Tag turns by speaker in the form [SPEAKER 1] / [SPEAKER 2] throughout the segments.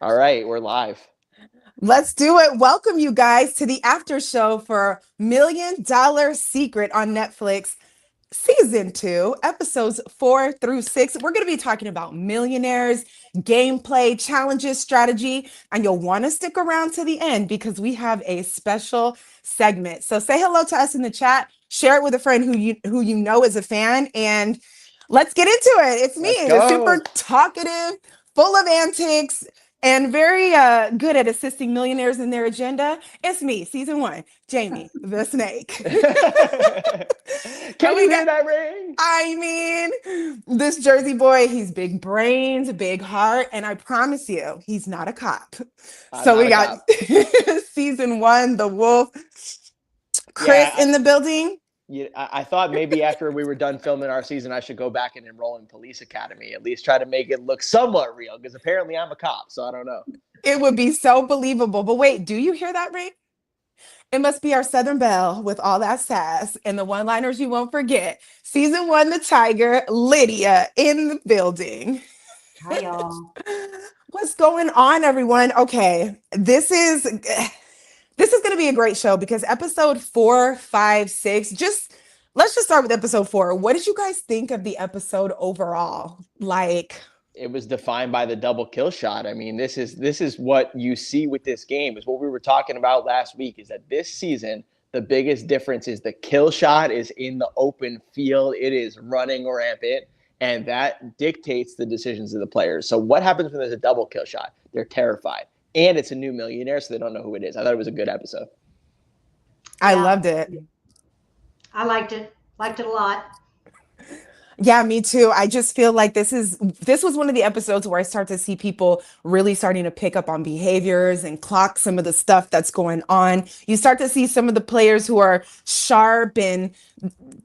[SPEAKER 1] All right, we're live.
[SPEAKER 2] Let's do it. Welcome you guys to the after show for $1 Million Secret on Netflix, season 2, episodes 4 through 6. We're going to be talking about millionaires, gameplay, challenges, strategy, and you'll want to stick around to the end because we have a special segment. So say hello to us in the chat, share it with a friend who you know is a fan, and let's get into it. It's
[SPEAKER 1] Let's
[SPEAKER 2] me,
[SPEAKER 1] go.
[SPEAKER 2] super talkative, full of antics, and very good at assisting millionaires in their agenda. It's me, season 1, Jamie the Snake.
[SPEAKER 1] Can
[SPEAKER 2] And
[SPEAKER 1] you
[SPEAKER 2] we
[SPEAKER 1] hear
[SPEAKER 2] got
[SPEAKER 1] that ring?
[SPEAKER 2] this Jersey boy, he's big brains, big heart, and I promise you, he's not a cop.
[SPEAKER 1] I'm
[SPEAKER 2] So
[SPEAKER 1] not
[SPEAKER 2] we
[SPEAKER 1] a
[SPEAKER 2] got
[SPEAKER 1] cop.
[SPEAKER 2] season 1, the wolf,
[SPEAKER 1] Yeah,
[SPEAKER 2] Chris in the building.
[SPEAKER 1] I thought maybe after we were done filming our season, I should go back and enroll in police academy. At least try to make it look somewhat real, because apparently I'm a cop, so I don't know.
[SPEAKER 2] It would be so believable. But wait, do you hear that ring? It must be our Southern Belle with all that sass and the one liners you won't forget. Season 1, the Tiger, Lydia in the building.
[SPEAKER 3] Hi, y'all.
[SPEAKER 2] What's going on, everyone? Okay, this is going to be a great show because episode 4, 5, 6. Just let's just start with episode 4. What did you guys think of the episode overall? Like,
[SPEAKER 1] It was defined by the double kill shot. I mean, this is what you see with this game. Is what we were talking about last week. Is that this season the biggest difference is the kill shot is in the open field. It is running rampant, and that dictates the decisions of the players. So what happens when there's a double kill shot? They're terrified, and it's a new millionaire, so they don't know who it is. I thought it was a good episode.
[SPEAKER 2] I
[SPEAKER 3] Yeah,
[SPEAKER 2] loved it.
[SPEAKER 3] I liked it. Liked it a lot.
[SPEAKER 2] Yeah, me too. I just feel like this was one of the episodes where I start to see people really starting to pick up on behaviors and clock some of the stuff that's going on. You start to see some of the players who are sharp and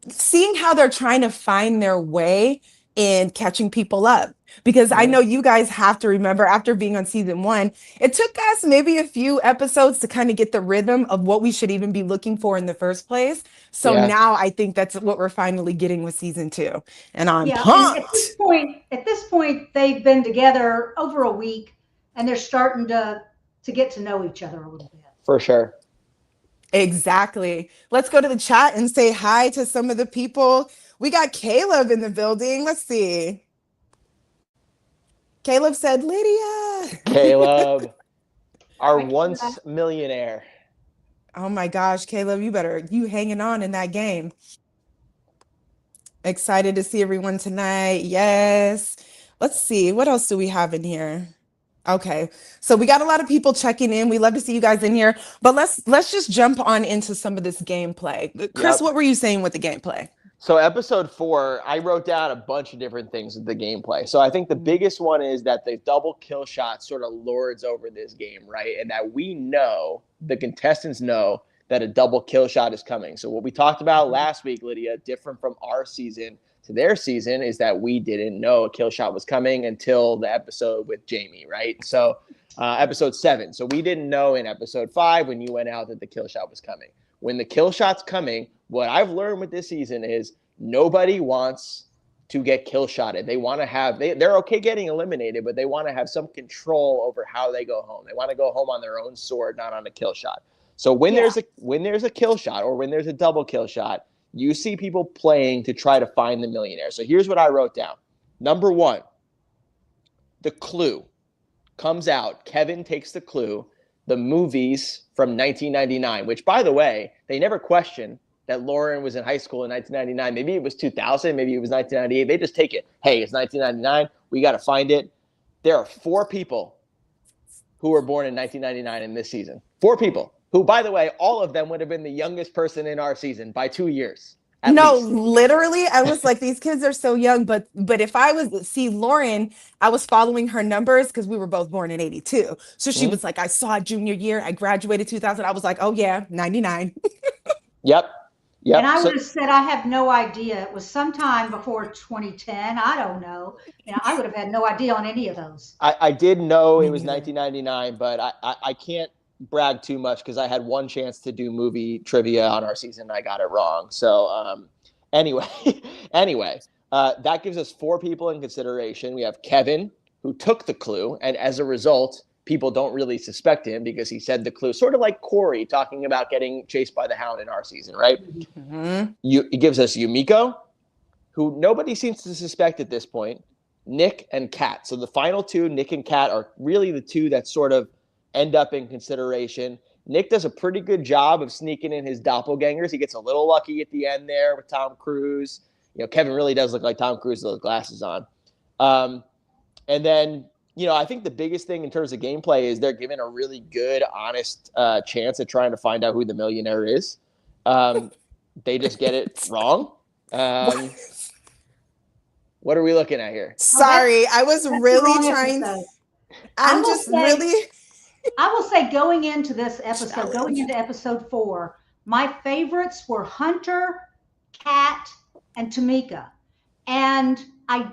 [SPEAKER 2] seeing how they're trying to find their way in catching people up. Because I
[SPEAKER 1] Mm-hmm.
[SPEAKER 2] know you guys have to remember after being on season 1, it took us maybe a few episodes to kind of get the rhythm of what we should even be looking for in the first place. So
[SPEAKER 1] Yeah.
[SPEAKER 2] now I think that's what we're finally getting with season 2. And I'm
[SPEAKER 3] Yeah, and
[SPEAKER 2] pumped.
[SPEAKER 3] at this point, they've been together over a week, and they're starting to get to know each other a little bit.
[SPEAKER 1] For sure.
[SPEAKER 2] Exactly. Let's go to the chat and say hi to some of the people. We got Caleb in the building. Let's see. Caleb said, Lydia.
[SPEAKER 1] Caleb, our
[SPEAKER 3] Hi, Kayla.
[SPEAKER 1] once millionaire.
[SPEAKER 2] Oh my gosh, Caleb, you hanging on in that game. Excited to see everyone tonight. Yes. Let's see. What else do we have in here? Okay. So we got a lot of people checking in. We love to see you guys in here. But let's just jump on into some of this gameplay. Chris,
[SPEAKER 1] Yep.
[SPEAKER 2] what were you saying with the gameplay?
[SPEAKER 1] So episode 4, I wrote down a bunch of different things with the gameplay. So I think the biggest one is that the double kill shot sort of lords over this game, right? And that we know, the contestants know that a double kill shot is coming. So what we talked about last week, Lydia, different from our season to their season, is that we didn't know a kill shot was coming until the episode with Jamie, right? So episode 7. So we didn't know in episode 5 when you went out that the kill shot was coming. When the kill shot's coming, what I've learned with this season is nobody wants to get kill shotted. They want to have they're okay getting eliminated, but they want to have some control over how they go home. They want to go home on their own sword, not on a kill shot. So
[SPEAKER 3] Yeah,
[SPEAKER 1] when there's a kill shot or when there's a double kill shot, you see people playing to try to find the millionaire. So here's what I wrote down. Number 1, the clue comes out. Kevin takes the clue, the movies from 1999, which, by the way, they never questioned that Lauren was in high school in 1999. Maybe it was 2000, maybe it was 1998. They just take it. Hey, it's 1999. We got to find it. There are 4 people who were born in 1999 in this season. 4 people who, by the way, all of them would have been the youngest person in our season by 2 years at
[SPEAKER 2] No,
[SPEAKER 1] least.
[SPEAKER 2] literally, I was like, these kids are so young. But if I was see Lauren, I was following her numbers because we were both born in 82. So she
[SPEAKER 1] Mm-hmm.
[SPEAKER 2] was like, I saw junior year, I graduated 2000. I was like, oh yeah, 99.
[SPEAKER 1] Yep.
[SPEAKER 3] and
[SPEAKER 1] Yep.
[SPEAKER 3] I
[SPEAKER 1] So
[SPEAKER 3] would have said I have no idea. It was sometime before 2010. I don't know. I would have had no idea on any of those.
[SPEAKER 1] I did know
[SPEAKER 2] Me
[SPEAKER 1] it was
[SPEAKER 2] neither.
[SPEAKER 1] 1999, but I can't brag too much because I had one chance to do movie trivia on our season and I got it wrong. So anyway, anyway, that gives us 4 people in consideration. We have Kevin, who took the clue, and as a result, people don't really suspect him because he said the clue, sort of like Corey talking about getting chased by the hound in our season, right?
[SPEAKER 2] Mm-hmm.
[SPEAKER 1] It gives us Yumiko, who nobody seems to suspect at this point, Nick and Kat. So the final two, Nick and Kat, are really the two that sort of end up in consideration. Nick does a pretty good job of sneaking in his doppelgangers. He gets a little lucky at the end there with Tom Cruise. Kevin really does look like Tom Cruise with those glasses on. And then, I think the biggest thing in terms of gameplay is they're given a really good, honest chance at trying to find out who the millionaire is. They just get it wrong. What are we looking at here?
[SPEAKER 2] Sorry, I was really trying. I
[SPEAKER 3] will say going into this episode, going into episode 4, my favorites were Hunter, Kat, and Tamika. And I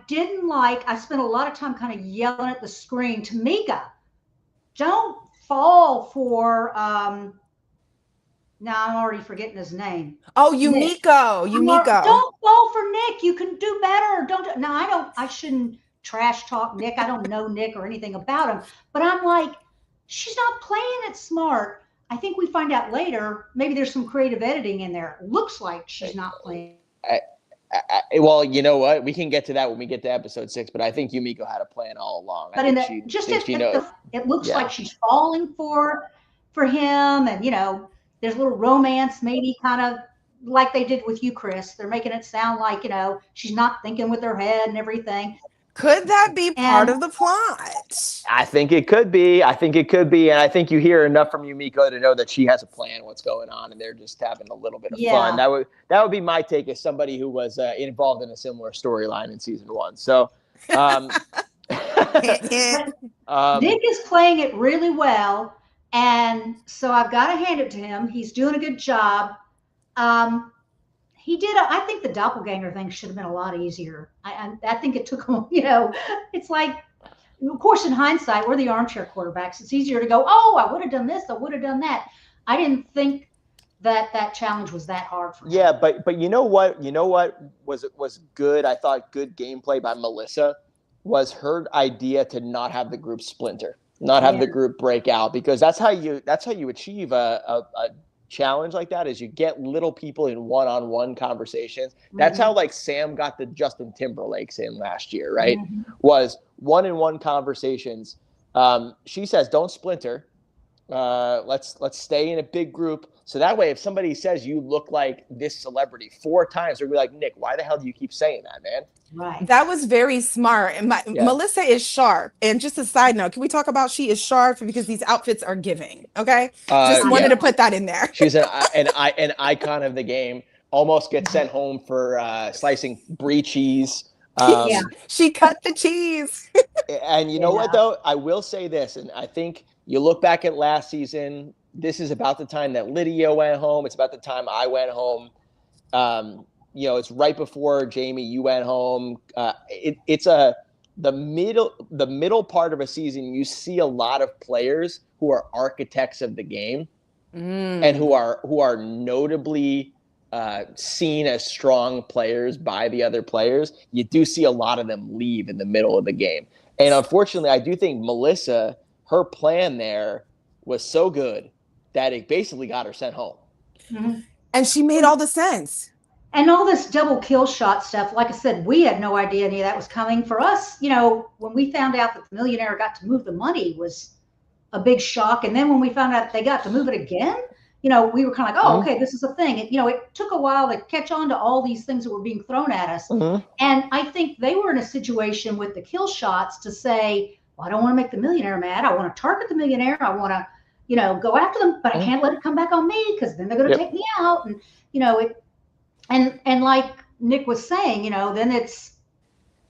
[SPEAKER 3] spent a lot of time kind of yelling at the screen, Tamika, don't fall for, now I'm already forgetting his name.
[SPEAKER 2] Oh, Yumiko.
[SPEAKER 3] Don't fall for Nick. You can do better. I shouldn't trash talk Nick. I don't know Nick or anything about him, but I'm like, she's not playing it smart. I think we find out later, maybe there's some creative editing in there. It looks like she's not playing.
[SPEAKER 1] Well, you know what? We can get to that when we get to episode 6, but I think Yumiko had a plan all along.
[SPEAKER 3] But it looks like she's falling for him, and there's a little romance, maybe kind of like they did with you, Chris. They're making it sound like she's not thinking with her head and everything.
[SPEAKER 2] Could that be part of the plot?
[SPEAKER 1] I think it could be. And I think you hear enough from Yumiko to know that she has a plan, what's going on, and they're just having a little bit of fun. That would be my take as somebody who was involved in a similar storyline in season 1. So,
[SPEAKER 3] Nick is playing it really well, and so I've got to hand it to him. He's doing a good job. I think the doppelganger thing should have been a lot easier. I think it took him, it's like, of course, in hindsight, we're the armchair quarterbacks. It's easier to go, oh, I would have done this, I would have done that. I didn't think that challenge was that hard for him.
[SPEAKER 1] Yeah, but you know what was good? I thought good gameplay by Melissa was her idea to not have the group splinter, not have the group break out, because that's how you achieve a challenge like that, is you get little people in one-on-one conversations. That's how like Sam got the Justin Timberlake's in last year, right? Was one-on-one conversations. She says, don't splinter. Let's stay in a big group. So that way, if somebody says you look like this celebrity 4 times, they're gonna be like, Nick, why the hell do you keep saying that, man?
[SPEAKER 3] Right.
[SPEAKER 2] That was very smart. And Melissa is sharp. And just a side note, can we talk about she is sharp because these outfits are giving? Okay, just wanted to put that in there.
[SPEAKER 1] She's an icon of the game. Almost gets sent home for slicing brie cheese.
[SPEAKER 2] She cut the cheese.
[SPEAKER 1] And you know what, though? I will say this, and I think you look back at last season, this is about the time that Lydia went home. It's about the time I went home. It's right before Jamie, you went home. It's the middle part of a season. You see a lot of players who are architects of the game and who are notably seen as strong players by the other players. You do see a lot of them leave in the middle of the game. And unfortunately, I do think Melissa, her plan there was so good that it basically got her sent home.
[SPEAKER 2] And she made all the sense.
[SPEAKER 3] And all this double kill shot stuff, like I said, we had no idea any of that was coming. For us, when we found out that the millionaire got to move the money was a big shock. And then when we found out they got to move it again, we were kind of like, oh, okay, this is a thing. It took a while to catch on to all these things that were being thrown at us. And I think they were in a situation with the kill shots to say, well, I don't want to make the millionaire mad. I want to target the millionaire. I want to, go after them, but I can't let it come back on me because then they're going to take me out. And, and like Nick was saying, then it's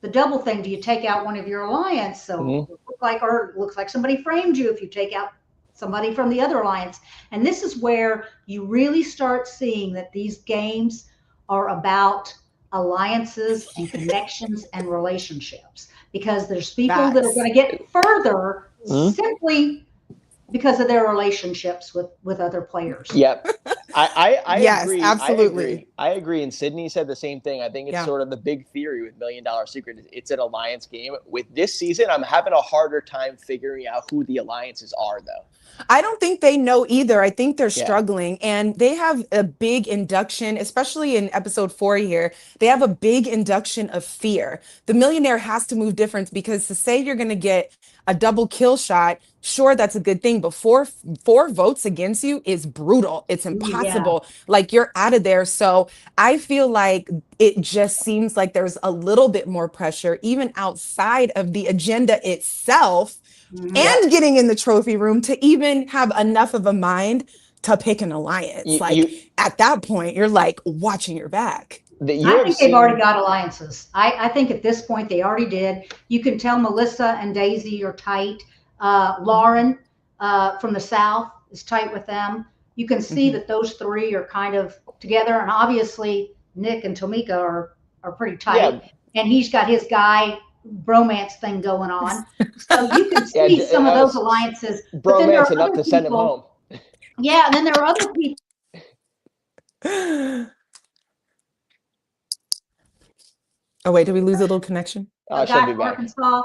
[SPEAKER 3] the double thing. Do you take out one of your alliance? So it looks like somebody framed you if you take out somebody from the other alliance. And this is where you really start seeing that these games are about alliances and connections and relationships, because there's people that are going to get further simply because of their relationships with other players.
[SPEAKER 1] Yep. I
[SPEAKER 2] Yes,
[SPEAKER 1] agree. I
[SPEAKER 2] absolutely.
[SPEAKER 1] agree. I agree. And Sydney said the same thing. I think it's
[SPEAKER 2] Yeah.
[SPEAKER 1] sort of the big theory with Million Dollar Secret. It's an alliance game. With this season, I'm having a harder time figuring out who the alliances are, though.
[SPEAKER 2] I don't think they know either. I think they're
[SPEAKER 1] Yeah.
[SPEAKER 2] struggling and they have a big induction, especially in episode 4 here. They have a big induction of fear. The millionaire has to move different because to say you're going to get a double kill shot, sure, that's a good thing, but four votes against you is brutal. It's
[SPEAKER 3] Ooh, yeah.
[SPEAKER 2] impossible. Like you're out of there. So I feel like it just seems like there's a little bit more pressure, even outside of the agenda itself
[SPEAKER 3] Mhm.
[SPEAKER 2] and getting in the trophy room to even have enough of a mind to pick an alliance. Like
[SPEAKER 1] You
[SPEAKER 2] at that point, you're like watching your back.
[SPEAKER 1] the
[SPEAKER 3] I think they've already
[SPEAKER 1] UFC.
[SPEAKER 3] got alliances. I think at this point they already did. You can tell Melissa and Daisy are tight. Lauren from the South is tight with them. You can see
[SPEAKER 2] Mhm.
[SPEAKER 3] that those three are kind of together, and obviously Nick and Tomika are pretty
[SPEAKER 1] Yeah.
[SPEAKER 3] tight. And he's got his guy bromance thing going on. So you can
[SPEAKER 1] Yeah.
[SPEAKER 3] see some of those alliances. But then there
[SPEAKER 1] Bromance
[SPEAKER 3] are
[SPEAKER 1] enough
[SPEAKER 3] other
[SPEAKER 1] to send him
[SPEAKER 3] people.
[SPEAKER 1] home.
[SPEAKER 3] Yeah, and then there are other people
[SPEAKER 2] Oh wait, did we lose a little connection?
[SPEAKER 1] Oh, she'll
[SPEAKER 3] guy
[SPEAKER 1] be
[SPEAKER 3] from
[SPEAKER 1] back.
[SPEAKER 3] Arkansas.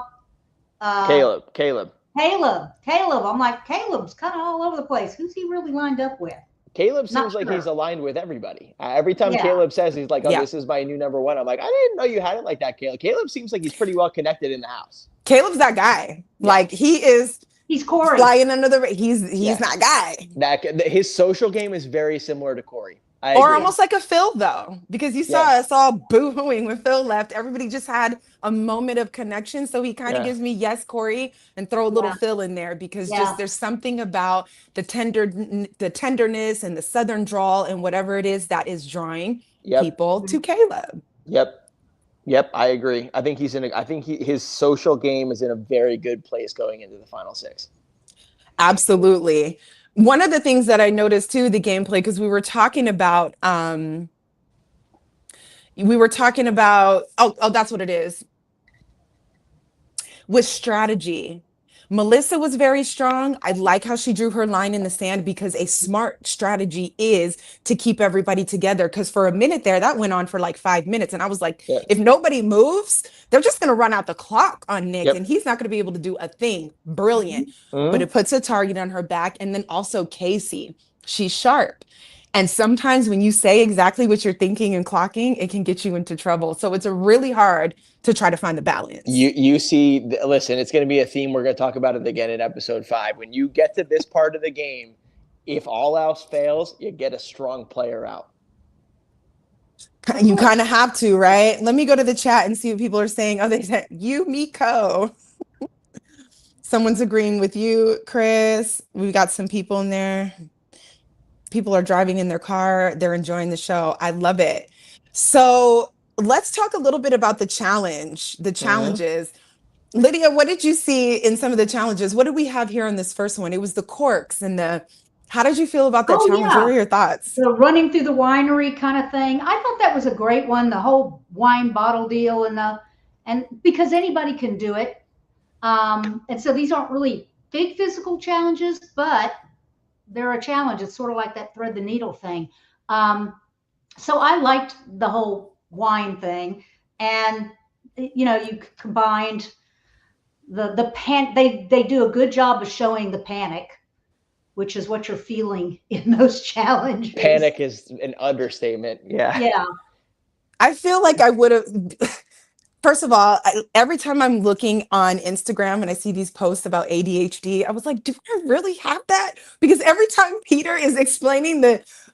[SPEAKER 3] Uh,
[SPEAKER 1] Caleb.
[SPEAKER 3] Caleb. I'm like, Caleb's kind of all over the place. Who's he really lined up with?
[SPEAKER 1] Caleb
[SPEAKER 3] Not
[SPEAKER 1] seems like he's
[SPEAKER 3] sure.
[SPEAKER 1] aligned with everybody. Every time
[SPEAKER 3] Yeah.
[SPEAKER 1] Caleb says he's like, "Oh,
[SPEAKER 2] Yeah.
[SPEAKER 1] this is my new number one," I'm like, "I didn't know you had it like that, Caleb." Caleb seems like he's pretty well connected in the house.
[SPEAKER 2] Caleb's that guy.
[SPEAKER 1] Yeah.
[SPEAKER 2] Like he is
[SPEAKER 3] He's Corey.
[SPEAKER 2] flying under the he's
[SPEAKER 1] Yeah.
[SPEAKER 2] that guy.
[SPEAKER 1] His social game is very similar to Corey. I
[SPEAKER 2] Or
[SPEAKER 1] agree.
[SPEAKER 2] almost like a Phil though, because you saw
[SPEAKER 1] Yeah.
[SPEAKER 2] us all boo-hooing when Phil left. Everybody just had a moment of connection. So he kind of
[SPEAKER 1] Yeah.
[SPEAKER 2] gives me yes, Corey, and throw a little
[SPEAKER 3] Yeah.
[SPEAKER 2] Phil in there because
[SPEAKER 3] Yeah.
[SPEAKER 2] just there's something about the tenderness and the southern drawl and whatever it is that is drawing
[SPEAKER 1] Yep.
[SPEAKER 2] people to Caleb.
[SPEAKER 1] Yep. I agree. I think his social game is in a very good place going into the final six.
[SPEAKER 2] Absolutely. One of the things that I noticed too, the gameplay, because we were talking about that's what it is. With strategy. Melissa was very strong. I like how she drew her line in the sand because a smart strategy is to keep everybody together. Because for a minute there, that went on for like 5 minutes. And I was like,
[SPEAKER 1] Yeah.
[SPEAKER 2] if nobody moves, they're just going to run out the clock on Nick
[SPEAKER 1] Yep.
[SPEAKER 2] and he's not going to be able to do a thing. Brilliant.
[SPEAKER 1] Mhm.
[SPEAKER 2] But it puts a target on her back. And then also Casey, she's sharp. And sometimes when you say exactly what you're thinking and clocking, it can get you into trouble. So it's really hard to try to find the balance.
[SPEAKER 1] You see, listen, it's going to be a theme. We're going to talk about it again in episode 5. When you get to this part of the game, if all else fails, you get a strong player out.
[SPEAKER 2] You kind of have to, right? Let me go to the chat and see what people are saying. Oh, they said you, Miko. Someone's agreeing with you, Chris. We've got some people in there. People are driving in their car. They're enjoying the show. I love it. So let's talk a little bit about the challenges. Lydia, what did you see in some of the challenges? What did we have here on this first one? It was the corks and how did you feel about that
[SPEAKER 3] Oh,
[SPEAKER 2] challenge?
[SPEAKER 3] yeah.
[SPEAKER 2] What are your thoughts?
[SPEAKER 3] The running through the winery kind of thing. I thought that was a great one. The whole wine bottle deal and because anybody can do it. And so these aren't really big physical challenges, but they're a challenge. It's sort of like that thread the needle thing. So I liked the whole wine thing, and you combined the pan. They do a good job of showing the panic, which is what you're feeling in those challenges.
[SPEAKER 1] Panic is an understatement. Yeah.
[SPEAKER 3] Yeah.
[SPEAKER 2] I feel like I would have. First of all, every time I'm looking on Instagram and I see these posts about ADHD, I was like, do I really have that? Because every time Peter is explaining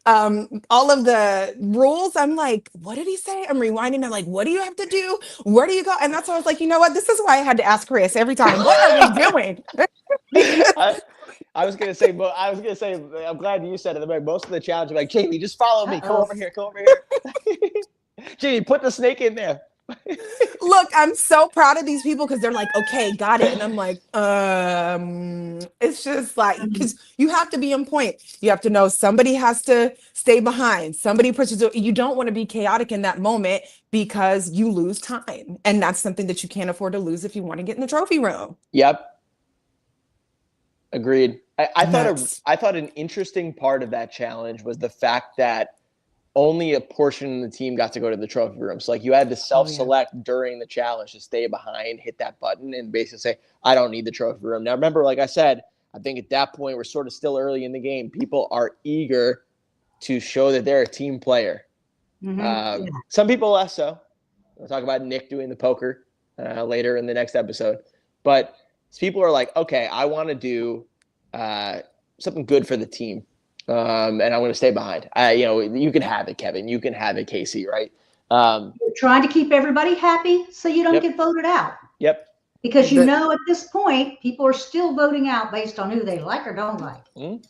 [SPEAKER 2] all of the rules, I'm like, what did he say? I'm rewinding. I'm like, what do you have to do? Where do you go? And that's why I was like, you know what? This is why I had to ask Chris every time. What are we doing?
[SPEAKER 1] I was gonna say, I'm glad you said it. Like, most of the challenge, I'm like, Jamie, just follow me. Come over here. Jamie, put the snake in there.
[SPEAKER 2] Look, I'm so proud of these people because they're like, okay, got it. And I'm like, it's just like, because you have to be on point. You have to know somebody has to stay behind. Somebody pushes it. You don't want to be chaotic in that moment because you lose time. And that's something that you can't afford to lose if you want to get in the trophy room.
[SPEAKER 1] Yep. Agreed.
[SPEAKER 2] Nuts.
[SPEAKER 1] I thought an interesting part of that challenge was the fact that only a portion of the team got to go to the trophy room. So like you had to self-select during the challenge to stay behind, hit that button, and basically say, I don't need the trophy room. Now remember, like I said, I think at that point we're sort of still early in the game. People are eager to show that they're a team player. Some people less so. We'll talk about Nick doing the poker later in the next episode. But people are like, okay, I want to do something good for the team. And I'm going to stay behind. You can have it, Kevin. You can have it, Casey, right?
[SPEAKER 3] You're trying to keep everybody happy so you don't get voted out.
[SPEAKER 1] Yep.
[SPEAKER 3] Because at this point, people are still voting out based on who they like or don't like.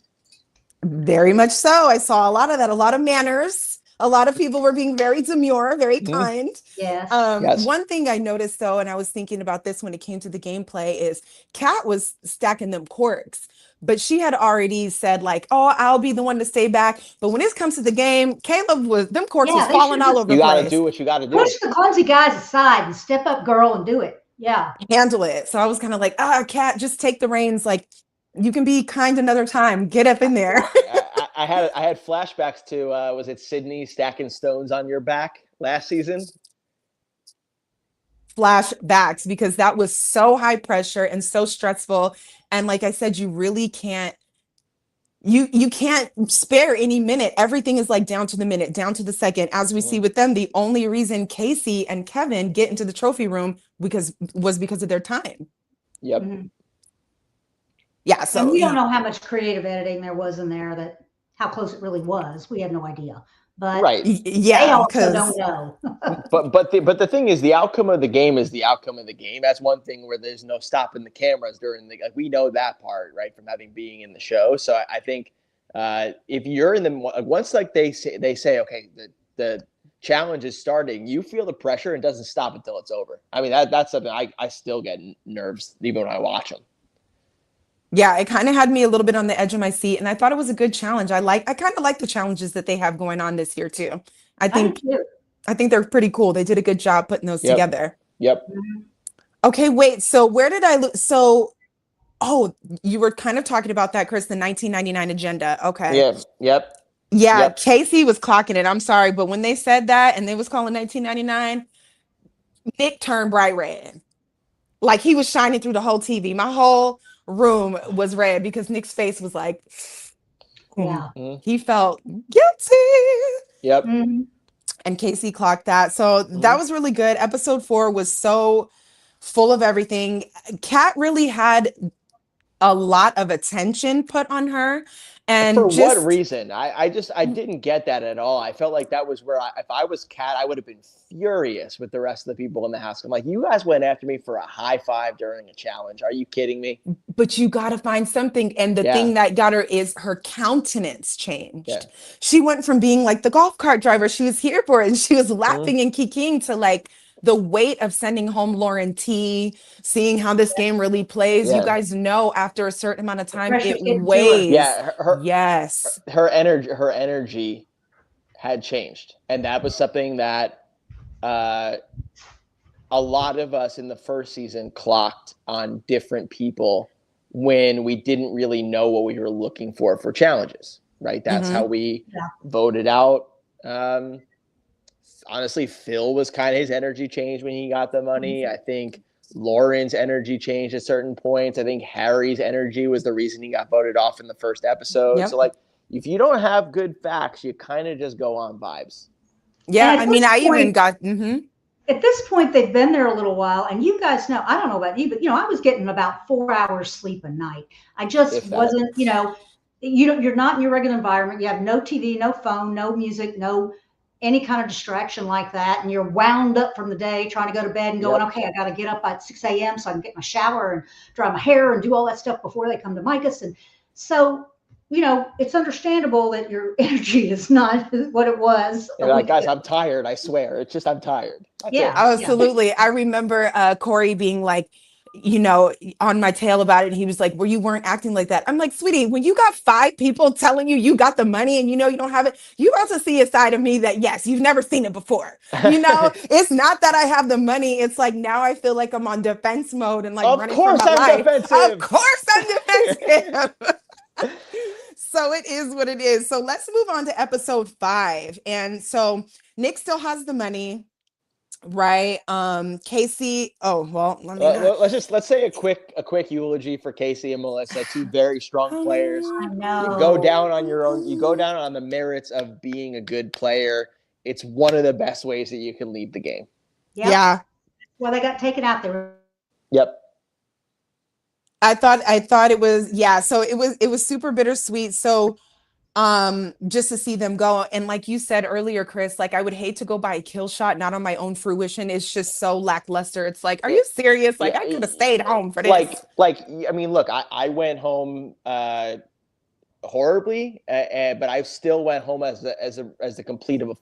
[SPEAKER 2] Very much so. I saw a lot of that, a lot of manners. A lot of people were being very demure, very kind.
[SPEAKER 3] Yes.
[SPEAKER 1] Yes.
[SPEAKER 2] One thing I noticed, though, and I was thinking about this when it came to the gameplay, is Kat was stacking them quirks. But she had already said, like, oh, I'll be the one to stay back. But when it comes to the game, Caleb them quirks was falling all over the place.
[SPEAKER 1] You got to do what you got to do.
[SPEAKER 3] Push the clumsy guys aside and step up, girl, and do it. Yeah.
[SPEAKER 2] Handle it. So I was kind of like, Kat, just take the reins. Like, you can be kind another time. Get up in there.
[SPEAKER 1] I had flashbacks to was it Sydney stacking stones on your back last season?
[SPEAKER 2] Flashbacks, because that was so high pressure and so stressful. And like I said, you really can't you can't spare any minute. Everything is like down to the minute, down to the second. As we see with them, the only reason Casey and Kevin get into the trophy room was because of their time.
[SPEAKER 1] Yep.
[SPEAKER 2] Yeah. So
[SPEAKER 3] and we don't know how much creative editing there was in there, how close it really was. We have no idea. But
[SPEAKER 2] yeah,
[SPEAKER 3] they also don't know.
[SPEAKER 1] but the thing is, the outcome of the game is the outcome of the game. That's one thing where there's no stopping the cameras during we know that part, right, from being in the show. So I think if you're in the once they say okay, the challenge is starting, you feel the pressure and it doesn't stop until it's over. I mean that's something I still get nerves even when I watch them.
[SPEAKER 2] Yeah, it kind of had me a little bit on the edge of my seat, and I thought it was a good challenge. I kind of like the challenges that they have going on this year too. I think they're pretty cool. They did a good job putting those together.
[SPEAKER 1] Yep.
[SPEAKER 2] Okay, wait. So where did I lose? You were kind of talking about that, Chris, the 1999 agenda. Okay.
[SPEAKER 1] Yeah. Yep.
[SPEAKER 2] Yeah,
[SPEAKER 1] yep.
[SPEAKER 2] Casey was clocking it. I'm sorry, but when they said that and they was calling 1999, Nick turned bright red. Like he was shining through the whole TV. My whole room was red because Nick's face was like, he felt guilty.
[SPEAKER 1] Yep.
[SPEAKER 2] And Casey clocked that. So that was really good. Episode 4 was so full of everything. Kat really had a lot of attention put on her. And
[SPEAKER 1] for what reason? I didn't get that at all. I felt like that was where if I was Kat, I would have been furious with the rest of the people in the house. I'm like, you guys went after me for a high five during a challenge. Are you kidding me?
[SPEAKER 2] But you got to find something. And the thing that got her is her countenance changed.
[SPEAKER 1] Yeah.
[SPEAKER 2] She went from being like the golf cart driver she was here for, and she was laughing and kikiing, to like the weight of sending home Lauren T, seeing how this game really plays. You guys know after a certain amount of time, it weighs.
[SPEAKER 1] Yeah.
[SPEAKER 2] Her
[SPEAKER 1] energy had changed. And that was something that a lot of us in the first season clocked on different people when we didn't really know what we were looking for challenges, right? That's how we voted out. Honestly, Phil was kind of, his energy changed when he got the money. I think Lauren's energy changed at certain points. I think Harry's energy was the reason he got voted off in the first episode. So like, if you don't have good facts, you kind of just go on vibes.
[SPEAKER 2] Yeah. I mean, I even got,
[SPEAKER 3] at this point, they've been there a little while, and you guys know, I don't know about you, but I was getting about 4 hours sleep a night. I just wasn't, you're not in your regular environment. You have no TV, no phone, no music, no any kind of distraction like that, and you're wound up from the day trying to go to bed and going, okay, I got to get up at 6 a.m. so I can get my shower and dry my hair and do all that stuff before they come to Micah's. And so, it's understandable that your energy is not what it was.
[SPEAKER 1] You're like, guys, I'm tired. I swear. It's just, I'm tired. That's it.
[SPEAKER 2] Absolutely. I remember Corey being like, on my tail about it. He was like, well, you weren't acting like that. I'm like, sweetie, when you got 5 people telling you got the money and you don't have it, you about to see a side of me that, yes, you've never seen it before. It's not that I have the money. It's like, now I feel like I'm on defense mode and like running for my life.
[SPEAKER 1] Defensive.
[SPEAKER 2] Of course I'm defensive. So it is what it is. So let's move on to episode 5. And so Nick still has the money, right? Casey, oh well, let me not.
[SPEAKER 1] Let's say a quick eulogy for Casey and Melissa, two very strong players.
[SPEAKER 3] I
[SPEAKER 1] You go
[SPEAKER 3] know.
[SPEAKER 1] down on your own. You go down on the merits of being a good player. It's one of the best ways that you can lead the game.
[SPEAKER 3] Yep.
[SPEAKER 2] Yeah.
[SPEAKER 3] Well, they got taken out there.
[SPEAKER 1] Yep.
[SPEAKER 2] I thought it was, yeah. So it was super bittersweet. So just to see them go, and like you said earlier, Chris, like I would hate to go buy a kill shot not on my own fruition. It's just so lackluster. It's like, are you serious? Like, I could have stayed home for this.
[SPEAKER 1] I mean, look, I went home horribly, but I still went home as the complete of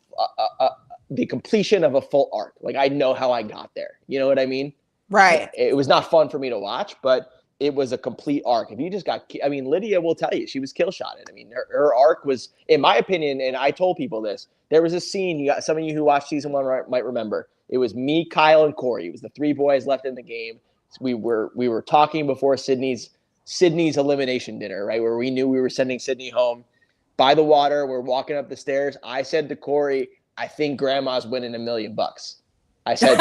[SPEAKER 1] the completion of a full arc. Like, I know how I got there. You know what I mean?
[SPEAKER 2] Right.
[SPEAKER 1] It was not fun for me to watch, but it was a complete arc. If you just got, I mean, Lydia will tell you, she was kill shotted. I mean, her arc was, in my opinion, and I told people this, there was a scene, some of you who watched season 1 might remember. It was me, Kyle, and Corey. It was the 3 boys left in the game. We were talking before Sydney's elimination dinner, right? Where we knew we were sending Sydney home. By the water, we're walking up the stairs. I said to Corey, I think grandma's winning $1 million. I said,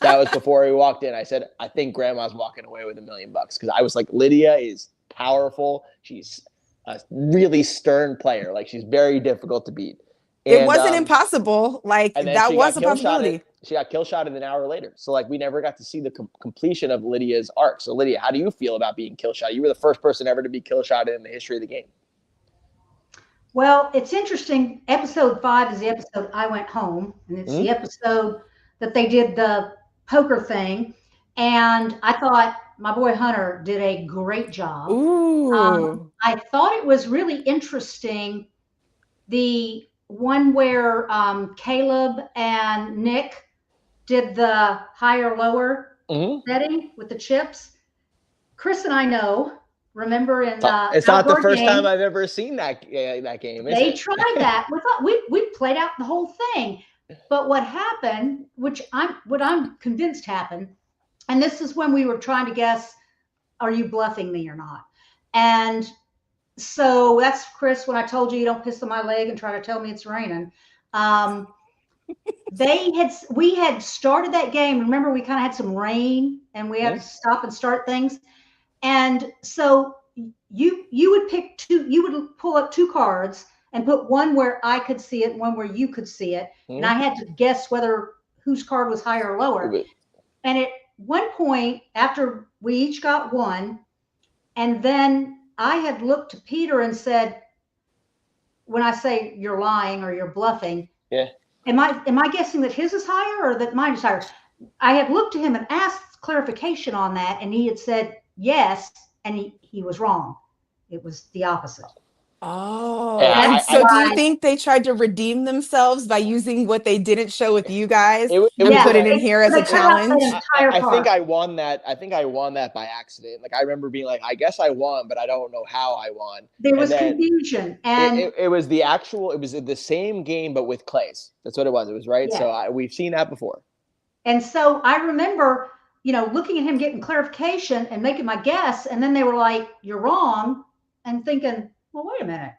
[SPEAKER 1] that was before we walked in. I said, I think grandma's walking away with $1 million, because I was like, Lydia is powerful. She's a really stern player. Like, she's very difficult to beat.
[SPEAKER 2] And, it wasn't impossible. Like, that was a possibility.
[SPEAKER 1] She got kill shotted an hour later. So, like, we never got to see the completion of Lydia's arc. So, Lydia, how do you feel about being kill shot? You were the first person ever to be kill shotted in the history of the game.
[SPEAKER 3] Well, it's interesting. Episode 5 is the episode I went home, and it's the episode that they did the poker thing. And I thought my boy Hunter did a great job.
[SPEAKER 2] Ooh.
[SPEAKER 3] I thought it was really interesting, the one where Caleb and Nick did the higher lower betting with the chips. Chris and I know, remember in
[SPEAKER 1] it's not the first time I've ever seen that game.
[SPEAKER 3] They tried that. We played out the whole thing. But what happened, what I'm convinced happened, and this is when we were trying to guess, are you bluffing me or not? And so that's, Chris, when I told you don't piss on my leg and try to tell me it's raining. We had started that game. Remember, we kind of had some rain and we had to stop and start things. And so you would pick two, you would pull up 2 cards and put one where I could see it, one where you could see it. And I had to guess whether whose card was higher or lower. And at one point, after we each got one, and then I had looked to Peter and said, when I say you're lying or you're bluffing, am I guessing that his is higher or that mine is higher? I had looked to him and asked clarification on that, and he had said yes, and he was wrong. It was the opposite.
[SPEAKER 2] Oh, and so do you think they tried to redeem themselves by using what they didn't show with you guys and put it in here as a challenge?
[SPEAKER 1] I think I won that. I think I won that by accident. Like, I remember being like, I guess I won, but I don't know how I won.
[SPEAKER 3] There was confusion, and
[SPEAKER 1] it was the same game, but with clays. That's what it was. It was right. Yeah. So we've seen that before.
[SPEAKER 3] And so I remember, looking at him, getting clarification and making my guess, and then they were like, "You're wrong," and thinking, well, wait a minute,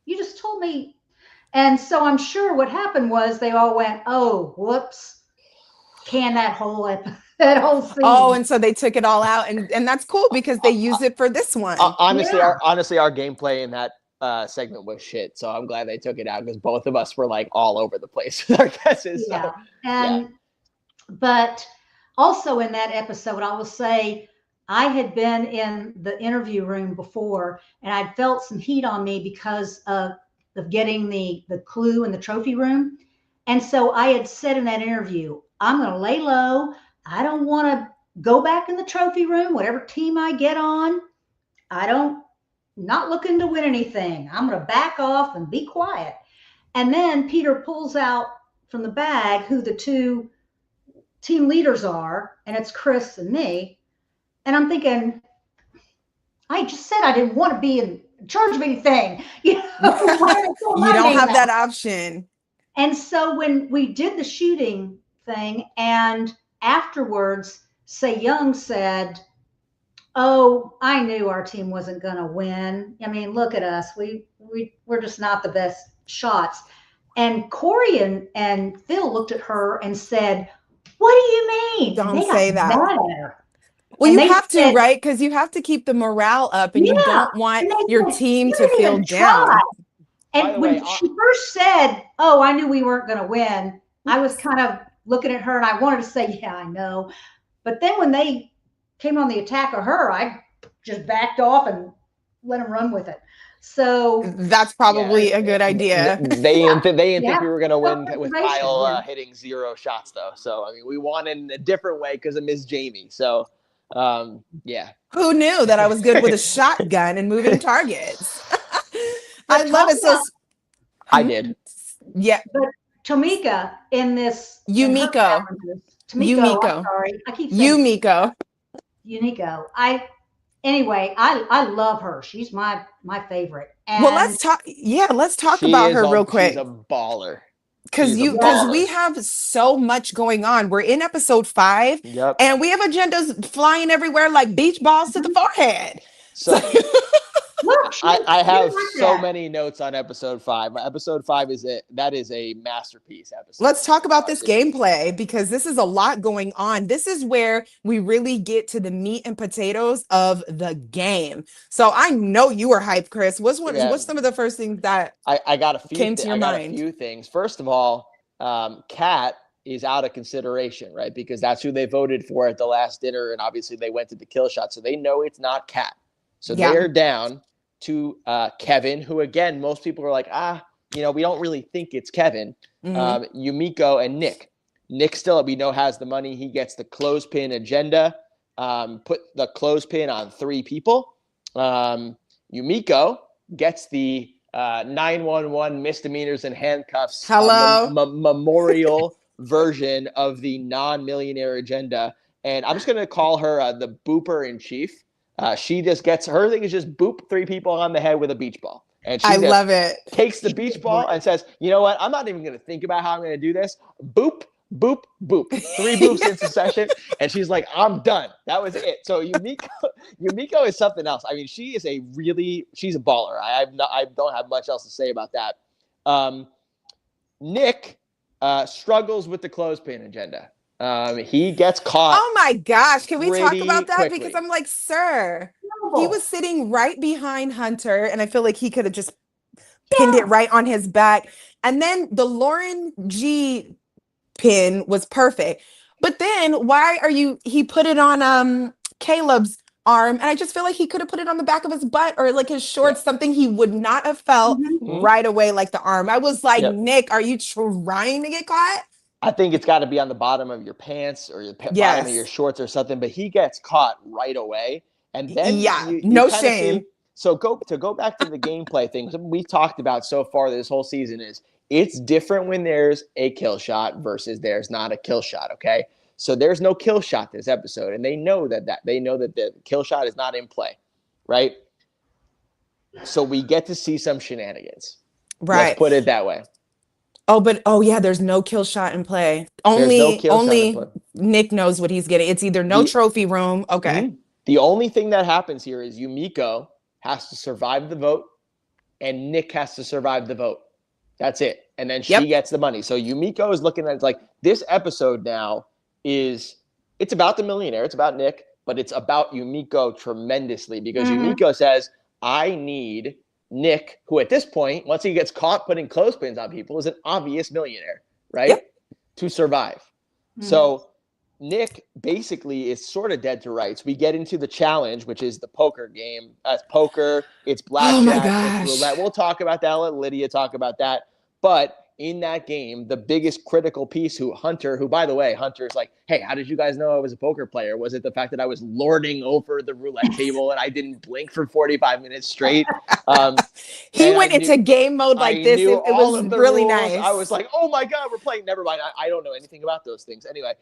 [SPEAKER 3] you just told me. And so I'm sure what happened was they all went, oh, whoops, can that whole scene.
[SPEAKER 2] Oh, and so they took it all out, and that's cool because they use it for this one.
[SPEAKER 1] Honestly, our gameplay in that segment was shit. So I'm glad they took it out, because both of us were like all over the place with our guesses.
[SPEAKER 3] Yeah. But also in that episode, I will say, I had been in the interview room before, and I'd felt some heat on me because of getting the clue in the trophy room. And so I had said in that interview, I'm going to lay low. I don't want to go back in the trophy room, whatever team I get on. Not looking to win anything. I'm going to back off and be quiet. And then Peter pulls out from the bag who the 2 team leaders are, and it's Chris and me. And I'm thinking, I just said I didn't want to be in charge of anything. You
[SPEAKER 2] don't have that option.
[SPEAKER 3] And so when we did the shooting thing, and afterwards, Se Young said, Oh, I knew our team wasn't going to win. I mean, look at us. We're just not the best shots. And Corey and Phil looked at her and said, "What do you mean?"
[SPEAKER 2] Don't
[SPEAKER 3] They got
[SPEAKER 2] say that.
[SPEAKER 3] mad at her.
[SPEAKER 2] Well,
[SPEAKER 3] And
[SPEAKER 2] you
[SPEAKER 3] they
[SPEAKER 2] have to,
[SPEAKER 3] said,
[SPEAKER 2] right? Because you have to keep the morale up and you
[SPEAKER 3] "Yeah."
[SPEAKER 2] don't want
[SPEAKER 3] And they
[SPEAKER 2] your
[SPEAKER 3] said,
[SPEAKER 2] team
[SPEAKER 3] "You
[SPEAKER 2] to
[SPEAKER 3] didn't
[SPEAKER 2] feel
[SPEAKER 3] even try."
[SPEAKER 2] down.
[SPEAKER 1] By the
[SPEAKER 3] And
[SPEAKER 1] way,
[SPEAKER 3] when she first said, "Oh, I knew we weren't going to win," I was kind of looking at her and I wanted to say, "Yeah, I know." But then when they came on the attack of her, I just backed off and let them run with it. So,
[SPEAKER 2] That's
[SPEAKER 1] yeah,
[SPEAKER 2] probably a good idea.
[SPEAKER 1] they didn't think
[SPEAKER 3] yeah,
[SPEAKER 1] we were going to win with
[SPEAKER 3] self-preservation.
[SPEAKER 1] Kyle
[SPEAKER 3] Yeah.
[SPEAKER 1] hitting 0 shots though. So I mean, we won in a different way because of Miss Jamie. So yeah.
[SPEAKER 2] Who knew that I was good with a shotgun and moving targets? I
[SPEAKER 3] But
[SPEAKER 2] love
[SPEAKER 3] talk
[SPEAKER 2] it. So,
[SPEAKER 3] about,
[SPEAKER 1] I did.
[SPEAKER 2] yeah,
[SPEAKER 3] but Tamika in this, in her
[SPEAKER 2] Yumiko,
[SPEAKER 3] challenges, I'm
[SPEAKER 2] Yumiko,
[SPEAKER 3] sorry, I keep saying
[SPEAKER 2] Yumiko.
[SPEAKER 3] Unico. I love her. She's my favorite.
[SPEAKER 2] Well,
[SPEAKER 3] And
[SPEAKER 2] let's talk. Yeah, let's talk
[SPEAKER 1] She
[SPEAKER 2] about
[SPEAKER 1] is
[SPEAKER 2] her real
[SPEAKER 1] she's a
[SPEAKER 2] quick.
[SPEAKER 1] baller.
[SPEAKER 2] Because
[SPEAKER 1] She's a
[SPEAKER 2] because
[SPEAKER 3] yes,
[SPEAKER 1] baller.
[SPEAKER 2] we have so much going on. We're in episode 5
[SPEAKER 1] Yep.
[SPEAKER 2] and we have agendas flying everywhere like beach balls to the forehead. So
[SPEAKER 1] So
[SPEAKER 3] look, she
[SPEAKER 1] I
[SPEAKER 3] didn't
[SPEAKER 1] have
[SPEAKER 3] like
[SPEAKER 1] so
[SPEAKER 3] that.
[SPEAKER 1] many notes on episode 5. Episode 5 that is a masterpiece episode.
[SPEAKER 2] let's talk about this
[SPEAKER 1] It is.
[SPEAKER 2] gameplay because this is a lot going on. This is where we really get to the meat and potatoes of the game. So I know you were hyped, Chris.
[SPEAKER 1] Yeah,
[SPEAKER 2] What's some of the first things that
[SPEAKER 1] I got a
[SPEAKER 2] came to your
[SPEAKER 1] I got a
[SPEAKER 2] mind?
[SPEAKER 1] few things. First of all, Kat is out of consideration, right? Because that's who they voted for at the last dinner, and obviously they went to the kill shot, so they know it's not Kat. So
[SPEAKER 2] Yeah.
[SPEAKER 1] they're down to Kevin, who again most people are like, we don't really think it's Kevin.
[SPEAKER 2] Mhm.
[SPEAKER 1] Yumiko and Nick. Nick still, we know, has the money. He gets the clothespin agenda. Put the clothespin on 3 people. Yumiko gets the 911 misdemeanors and handcuffs
[SPEAKER 2] Hello.
[SPEAKER 1] memorial version of the non-millionaire agenda. And I'm just going to call her the booper in chief. She just gets, her thing is just boop 3 people on the head with a beach ball. And she
[SPEAKER 2] I
[SPEAKER 1] just
[SPEAKER 2] love it.
[SPEAKER 1] takes the beach ball and says, you know what? I'm not even going to think about how I'm going to do this. Boop, boop, boop. 3 boops in succession. And she's like, I'm done. That was it. So Yumiko is something else. I mean, she's a baller. I don't have much else to say about that. Nick struggles with the clothespin agenda. He gets caught.
[SPEAKER 2] Oh my gosh. Can we talk
[SPEAKER 1] pretty
[SPEAKER 2] about that?
[SPEAKER 1] quickly.
[SPEAKER 2] Because I'm like, sir, he
[SPEAKER 3] Horrible.
[SPEAKER 2] was sitting right behind Hunter, and I feel like he could have just pinned it right on his back. And then the Lauren G pin was perfect. But then he put it on Caleb's arm, and I just feel like he could have put it on the back of his butt or like his shorts, something he would not have felt
[SPEAKER 3] Mhm.
[SPEAKER 2] right away, like the arm. I was like,
[SPEAKER 1] Yep.
[SPEAKER 2] Nick, are you trying to get caught?
[SPEAKER 1] I think it's got to be on the bottom of your pants or the bottom of your shorts or something, but he gets caught right away. And then
[SPEAKER 2] Yeah,
[SPEAKER 1] you
[SPEAKER 2] no
[SPEAKER 1] kind of
[SPEAKER 2] shame.
[SPEAKER 1] see. So go back to the gameplay thing. Something we've talked about so far this whole season is it's different when there's a kill shot versus there's not a kill shot. Okay, so there's no kill shot this episode, and they know that the kill shot is not in play, right? So we get to see some shenanigans.
[SPEAKER 2] Right.
[SPEAKER 1] Let's put it that way.
[SPEAKER 2] Oh yeah, there's no kill shot in play.
[SPEAKER 1] There's no kill shot in
[SPEAKER 2] Only
[SPEAKER 1] play.
[SPEAKER 2] Nick knows what he's getting. It's either no trophy room. Okay.
[SPEAKER 1] Mm-hmm. The only thing that happens here is Yumiko has to survive the vote and Nick has to survive the vote. That's it. And then she gets the money. So Yumiko is looking at it like this episode now it's about the millionaire. It's about Nick, but it's about Yumiko tremendously because Yumiko says, I need Nick, who at this point, once he gets caught putting clothespins on people, is an obvious millionaire, right? To survive. So Nick basically is sort of dead to rights. We get into the challenge, which is the poker game. It's poker, it's blackjack, it's roulette. We'll talk about that. I'll let Lydia talk about that. But in that game, the biggest critical piece, Hunter, by the way, Hunter's like, hey, how did you guys know I was a poker player? Was it the fact that I was lording over the roulette table and I didn't blink for 45 minutes straight?
[SPEAKER 2] He went into game mode like this. It was really nice.
[SPEAKER 1] I was like, oh my God, we're playing. Never mind. I don't know anything about those things. Anyway,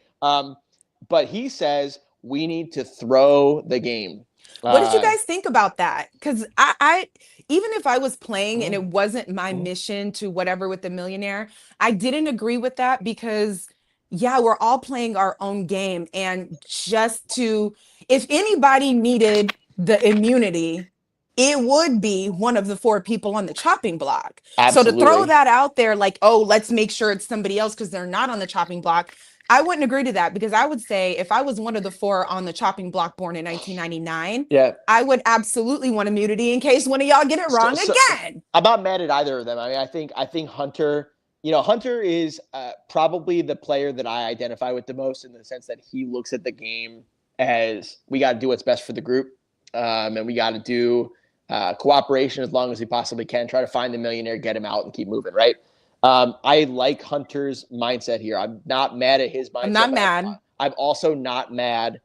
[SPEAKER 1] but he says we need to throw the game.
[SPEAKER 2] What did you guys think about that? Because I even if I was playing and it wasn't my mission to whatever with the millionaire, I didn't agree with that because we're all playing our own game. And just to, if anybody needed the immunity, it would be one of the 4 people on the chopping block. So to throw
[SPEAKER 1] Absolutely.
[SPEAKER 2] that out there, like, oh, let's make sure it's somebody else because they're not on the chopping block, I wouldn't agree to that, because I would say if I was one of the 4 on the chopping block born in 1999,
[SPEAKER 1] Yeah.
[SPEAKER 2] I would absolutely want immunity in case one of y'all get it wrong
[SPEAKER 1] So
[SPEAKER 2] again.
[SPEAKER 1] I'm not mad at either of them. I mean, I think Hunter. Hunter is probably the player that I identify with the most, in the sense that he looks at the game as, we got to do what's best for the group, and we got to do cooperation as long as we possibly can. Try to find the millionaire, get him out, and keep moving. Right. I like Hunter's mindset here. I'm not mad at his mindset.
[SPEAKER 2] I'm not mad.
[SPEAKER 1] I'm also not mad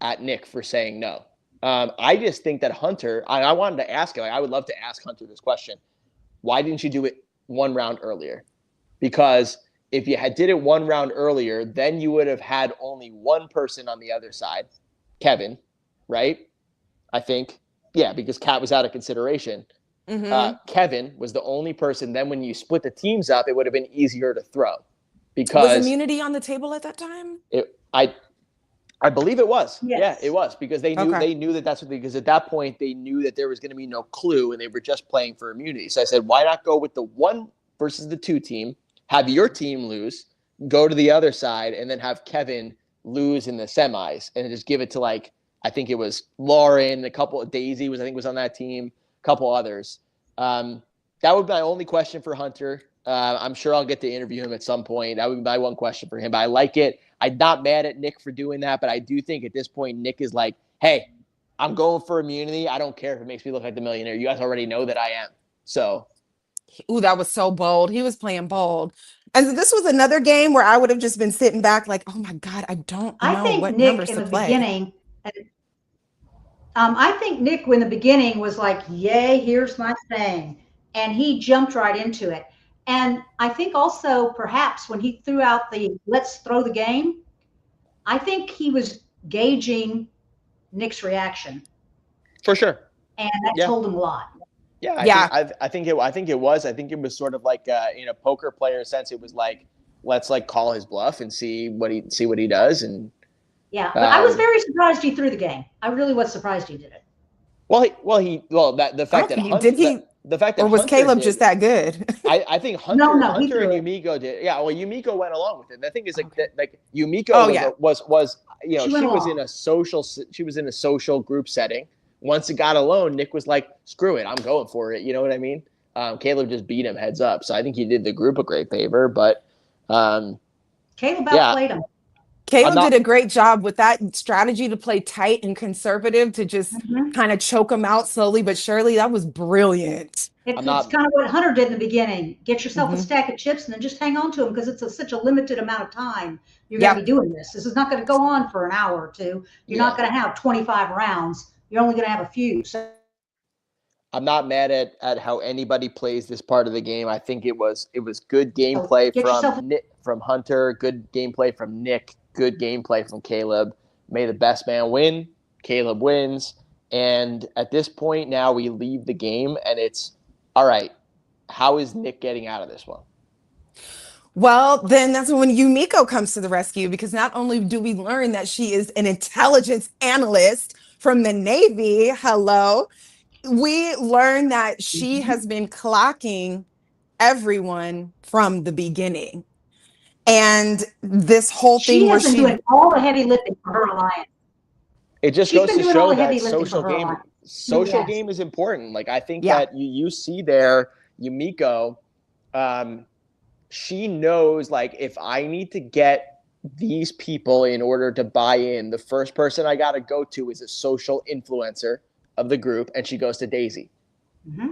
[SPEAKER 1] at Nick for saying no. I just think that Hunter, I wanted to ask him, I would love to ask Hunter this question. Why didn't you do it 1 round earlier? Because if you did it 1 round earlier, then you would have had only one person on the other side, Kevin, right? I think. Yeah, because Kat was out of consideration. Kevin was the only person. Then when you split the teams up, it would have been easier to throw. Because
[SPEAKER 2] was immunity on the table at that time?
[SPEAKER 1] I believe it was.
[SPEAKER 3] Yes.
[SPEAKER 1] Yeah, it was, because they knew that that's what because at that point they knew that there was going to be no clue and they were just playing for immunity. So I said, why not go with the 1 versus the 2 team, have your team lose, go to the other side, and then have Kevin lose in the semis, and just give it to, like, I think it was Lauren, a couple of Daisy was on that team, a couple others. That would be my only question for Hunter. I'm sure I'll get to interview him at some point. That would be my one question for him. But I like it. I'm not mad at Nick for doing that, but I do think at this point Nick is like, hey, I'm going for immunity. I don't care if it makes me look like the millionaire. You guys already know that I am. So.
[SPEAKER 2] Ooh, that was so bold. He was playing bold. And this was another game where I would have just been sitting back like, oh my God, I don't know what
[SPEAKER 3] Nick
[SPEAKER 2] numbers
[SPEAKER 3] in
[SPEAKER 2] to
[SPEAKER 3] the
[SPEAKER 2] play.
[SPEAKER 3] beginning, I think Nick in the beginning was like, yay, here's my thing. And he jumped right into it. And I think also perhaps when he threw out the let's throw the game, I think he was gauging Nick's reaction.
[SPEAKER 1] For sure.
[SPEAKER 3] And that told him a lot.
[SPEAKER 1] Yeah, I think it was. I think it was sort of like in a poker player sense. It was like, let's like call his bluff and see what he does. And
[SPEAKER 3] yeah, but I was very surprised he threw the game. I really was surprised he did it.
[SPEAKER 1] The fact that Hunter, the fact that,
[SPEAKER 2] or was
[SPEAKER 1] Hunter
[SPEAKER 2] Caleb just that good?
[SPEAKER 1] I think Hunter and Yumiko did. Yeah, well, Yumiko went along with it. The thing is, like Yumiko was she was in a social group setting. Once it got alone, Nick was like, screw it, I'm going for it. You know what I mean? Caleb just beat him heads up. So I think he did the group a great favor. But
[SPEAKER 3] Caleb outplayed him.
[SPEAKER 2] Caleb did a great job with that strategy to play tight and conservative, to just kind of choke him out slowly but surely. That was brilliant.
[SPEAKER 3] It's kind of what Hunter did in the beginning. Get yourself a stack of chips and then just hang on to them, because it's such a limited amount of time you're going to be doing this. This is not going to go on for an hour or two. You're not going to have 25 rounds. You're only going to have a few. So
[SPEAKER 1] I'm not mad at how anybody plays this part of the game. I think it was good gameplay from Hunter, good gameplay from Nick, good gameplay from Caleb. May the best man win. Caleb wins. And at this point now we leave the game and it's, all right, how is Nick getting out of this one?
[SPEAKER 2] Well, then that's when Yumiko comes to the rescue, because not only do we learn that she is an intelligence analyst from the Navy, we learn that she has been clocking everyone from the beginning. And this whole thing
[SPEAKER 3] where she's doing all the heavy lifting for her alliance.
[SPEAKER 1] It just goes to show that social game is important. Like, I think that you see there, Yumiko, she knows, like, if I need to get these people in order to buy in, the first person I got to go to is a social influencer of the group, and she goes to Daisy.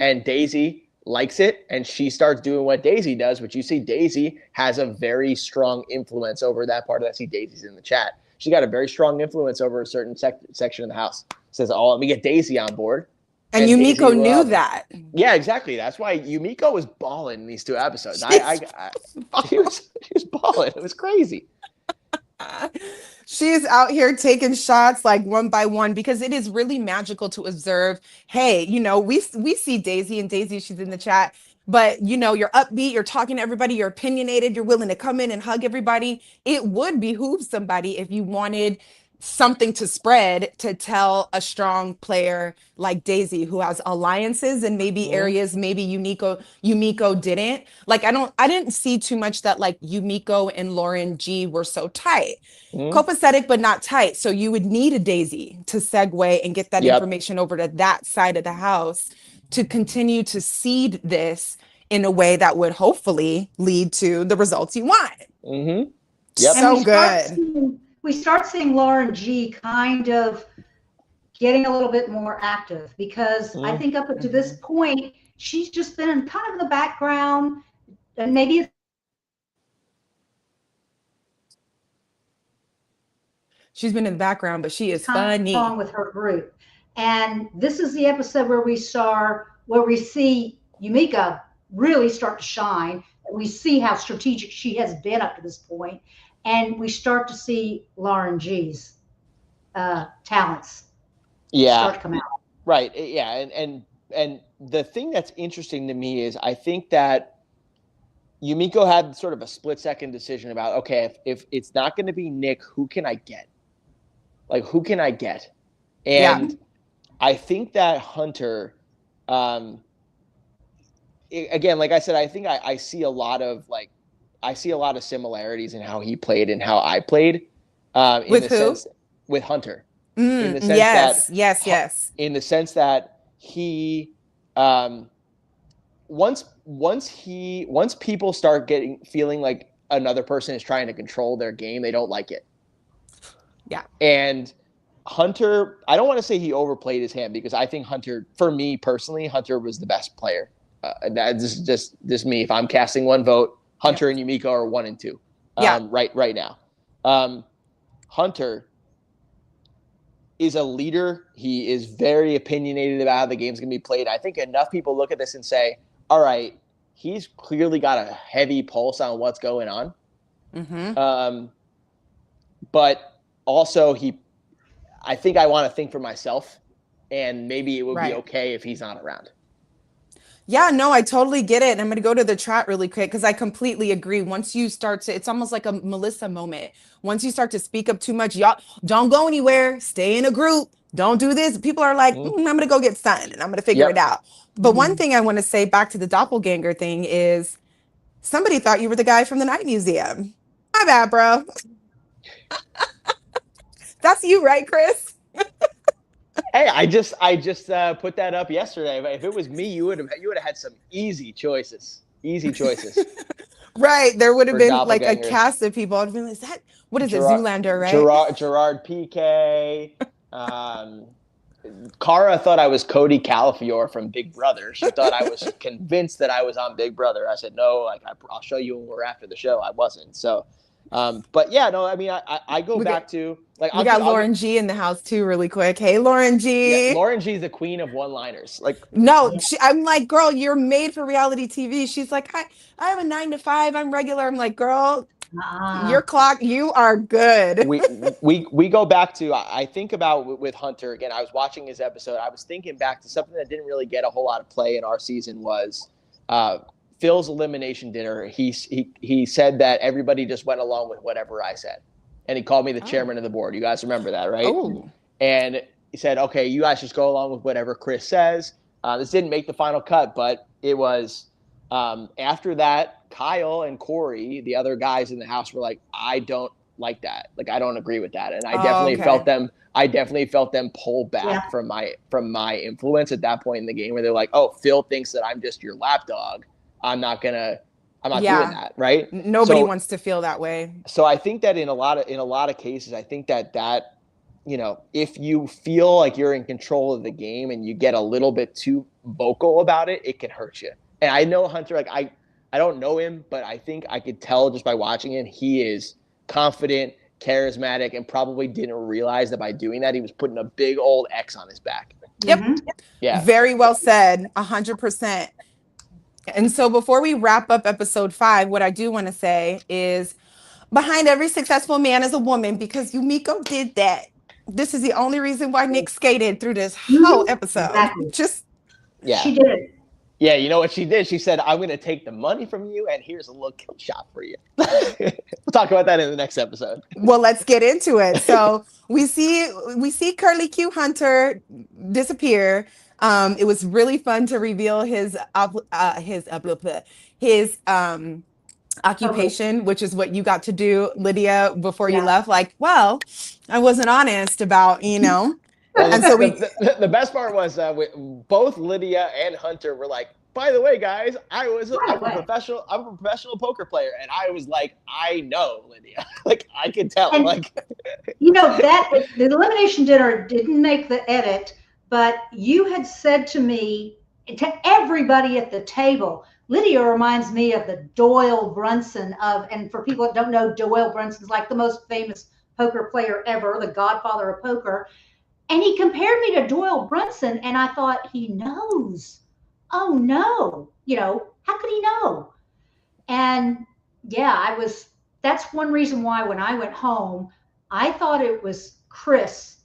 [SPEAKER 1] And Daisy likes it, and she starts doing what Daisy does, which you see Daisy has a very strong influence over that part of that. See, Daisy's in the chat. She got a very strong influence over a certain section of the house. Says, oh, let me get Daisy on board.
[SPEAKER 2] And Yumiko knew that.
[SPEAKER 1] Yeah, exactly. That's why Yumiko was balling in these 2 episodes. She was balling. It was crazy.
[SPEAKER 2] She's out here taking shots like one by one, because it is really magical to observe. Hey, we see Daisy, and Daisy, she's in the chat, but you're upbeat, you're talking to everybody, you're opinionated, you're willing to come in and hug everybody. It would behoove somebody, if you wanted something to spread to tell a strong player like Daisy who has alliances and maybe areas maybe Yumiko didn't. Like I didn't see too much that like Yumiko and Lauren G were so tight.
[SPEAKER 1] Mhm.
[SPEAKER 2] Copacetic but not tight. So you would need a Daisy to segue and get that
[SPEAKER 1] Yep.
[SPEAKER 2] information over to that side of the house to continue to seed this in a way that would hopefully lead to the results you want.
[SPEAKER 1] Mm-hmm. Yep.
[SPEAKER 3] And
[SPEAKER 2] So good.
[SPEAKER 3] we start seeing Lauren G kind of getting a little bit more active, because I think up to this point, she's just been in kind of in the background, and maybe it's
[SPEAKER 2] She's been in the background, but she is
[SPEAKER 3] kind of
[SPEAKER 2] funny.
[SPEAKER 3] wrong with her group. And this is the episode where we see Yumika really start to shine. We see how strategic she has been up to this point, and we start to see Lauren G's talents start to come out.
[SPEAKER 1] Right. Yeah. And the thing that's interesting to me is I think that Yumiko had sort of a split-second decision about, okay, if it's not going to be Nick, who can I get? Like, who can I get? And I think that Hunter, again, like I said, I think I see a lot of similarities in how he played and how I played.
[SPEAKER 2] With who?
[SPEAKER 1] With Hunter.
[SPEAKER 2] In the sense yes.
[SPEAKER 1] In the sense that he, once people start feeling like another person is trying to control their game, they don't like it.
[SPEAKER 2] Yeah.
[SPEAKER 1] And Hunter, I don't want to say he overplayed his hand, because I think Hunter, for me personally, Hunter was the best player. That's just me. If I'm casting one vote, Hunter and Yumiko are 1 and 2. Right now. Hunter is a leader. He is very opinionated about how the game's going to be played. I think enough people look at this and say, all right, he's clearly got a heavy pulse on what's going on. But also I think I want to think for myself, and maybe it would be okay if he's not around.
[SPEAKER 2] Yeah, no, I totally get it. And I'm going to go to the chat really quick because I completely agree. Once you start to, it's almost like a Melissa moment. Once you start to speak up too much, y'all don't go anywhere. Stay in a group. Don't do this. People are like, I'm going to go get sun and I'm going to figure it out. But one thing I want to say back to the doppelganger thing is somebody thought you were the guy from the Night Museum. My bad, bro. That's you, right, Chris?
[SPEAKER 1] Hey, I just put that up yesterday. If it was me, you would have had some easy choices.
[SPEAKER 2] Right. There would have been like a cast of people. I'd be like, what is it? Zoolander, right?
[SPEAKER 1] Gerard PK. Cara thought I was Cody Calafiore from Big Brother. She thought I was convinced that I was on Big Brother. I said, no, like I'll show you when we're after the show. I wasn't. So, but yeah, no, I mean, I go back to like,
[SPEAKER 2] we got Lauren G in the house too, really quick. Hey, Lauren G.
[SPEAKER 1] Yeah, Lauren G is the queen of one-liners. Like,
[SPEAKER 2] no, I'm like, girl, you're made for reality TV. She's like, I have a 9 to 5. I'm regular. I'm like, girl, your clock, you are good.
[SPEAKER 1] we go back to, I think about with Hunter again. I was watching his episode. I was thinking back to something that didn't really get a whole lot of play in our season was Phil's elimination dinner. He said that everybody just went along with whatever I said, and he called me the chairman of the board. You guys remember that, right?
[SPEAKER 2] Oh.
[SPEAKER 1] And he said, okay, you guys just go along with whatever Chris says. This didn't make the final cut, but it was after that. Kyle and Corey, the other guys in the house, were like, I don't like that. Like, I don't agree with that. And I definitely felt them pull back from my influence at that point in the game, where they're like, oh, Phil thinks that I'm just your lapdog. I'm not doing that. Right.
[SPEAKER 2] Nobody wants to feel that way.
[SPEAKER 1] So I think that in a lot of cases, I think that, you know, if you feel like you're in control of the game and you get a little bit too vocal about it, it can hurt you. And I know Hunter, like I don't know him, but I think I could tell just by watching him, he is confident, charismatic, and probably didn't realize that by doing that, he was putting a big old X on his back.
[SPEAKER 2] Yep.
[SPEAKER 1] Yeah.
[SPEAKER 2] Very well said. 100%. And so before we wrap up episode 5, what I do want to say is behind every successful man is a woman, because Yumiko did that. This is the only reason why Nick skated through this whole episode.
[SPEAKER 3] Exactly.
[SPEAKER 2] Just
[SPEAKER 3] she did it.
[SPEAKER 1] Yeah, you know what she did? She said, I'm going to take the money from you, and here's a little kill shot for you. We'll talk about that in the next episode.
[SPEAKER 2] Well, let's get into it. So we see Curly Q Hunter disappear. It was really fun to reveal his occupation, which is what you got to do, Lydia, before you left. Like, well, I wasn't honest about,
[SPEAKER 1] Well,
[SPEAKER 2] and so
[SPEAKER 1] the best part was both Lydia and Hunter were like, by the way, guys, I'm a professional poker player. And I was like, I know, Lydia. Like, I can tell.
[SPEAKER 3] And,
[SPEAKER 1] like,
[SPEAKER 3] that the elimination dinner didn't make the edit, but you had said to me, to everybody at the table, Lydia reminds me of the Doyle Brunson and for people that don't know, Doyle Brunson's like the most famous poker player ever, the godfather of poker. And he compared me to Doyle Brunson, and I thought, he knows. Oh no, how could he know? And yeah, that's one reason why when I went home, I thought it was Chris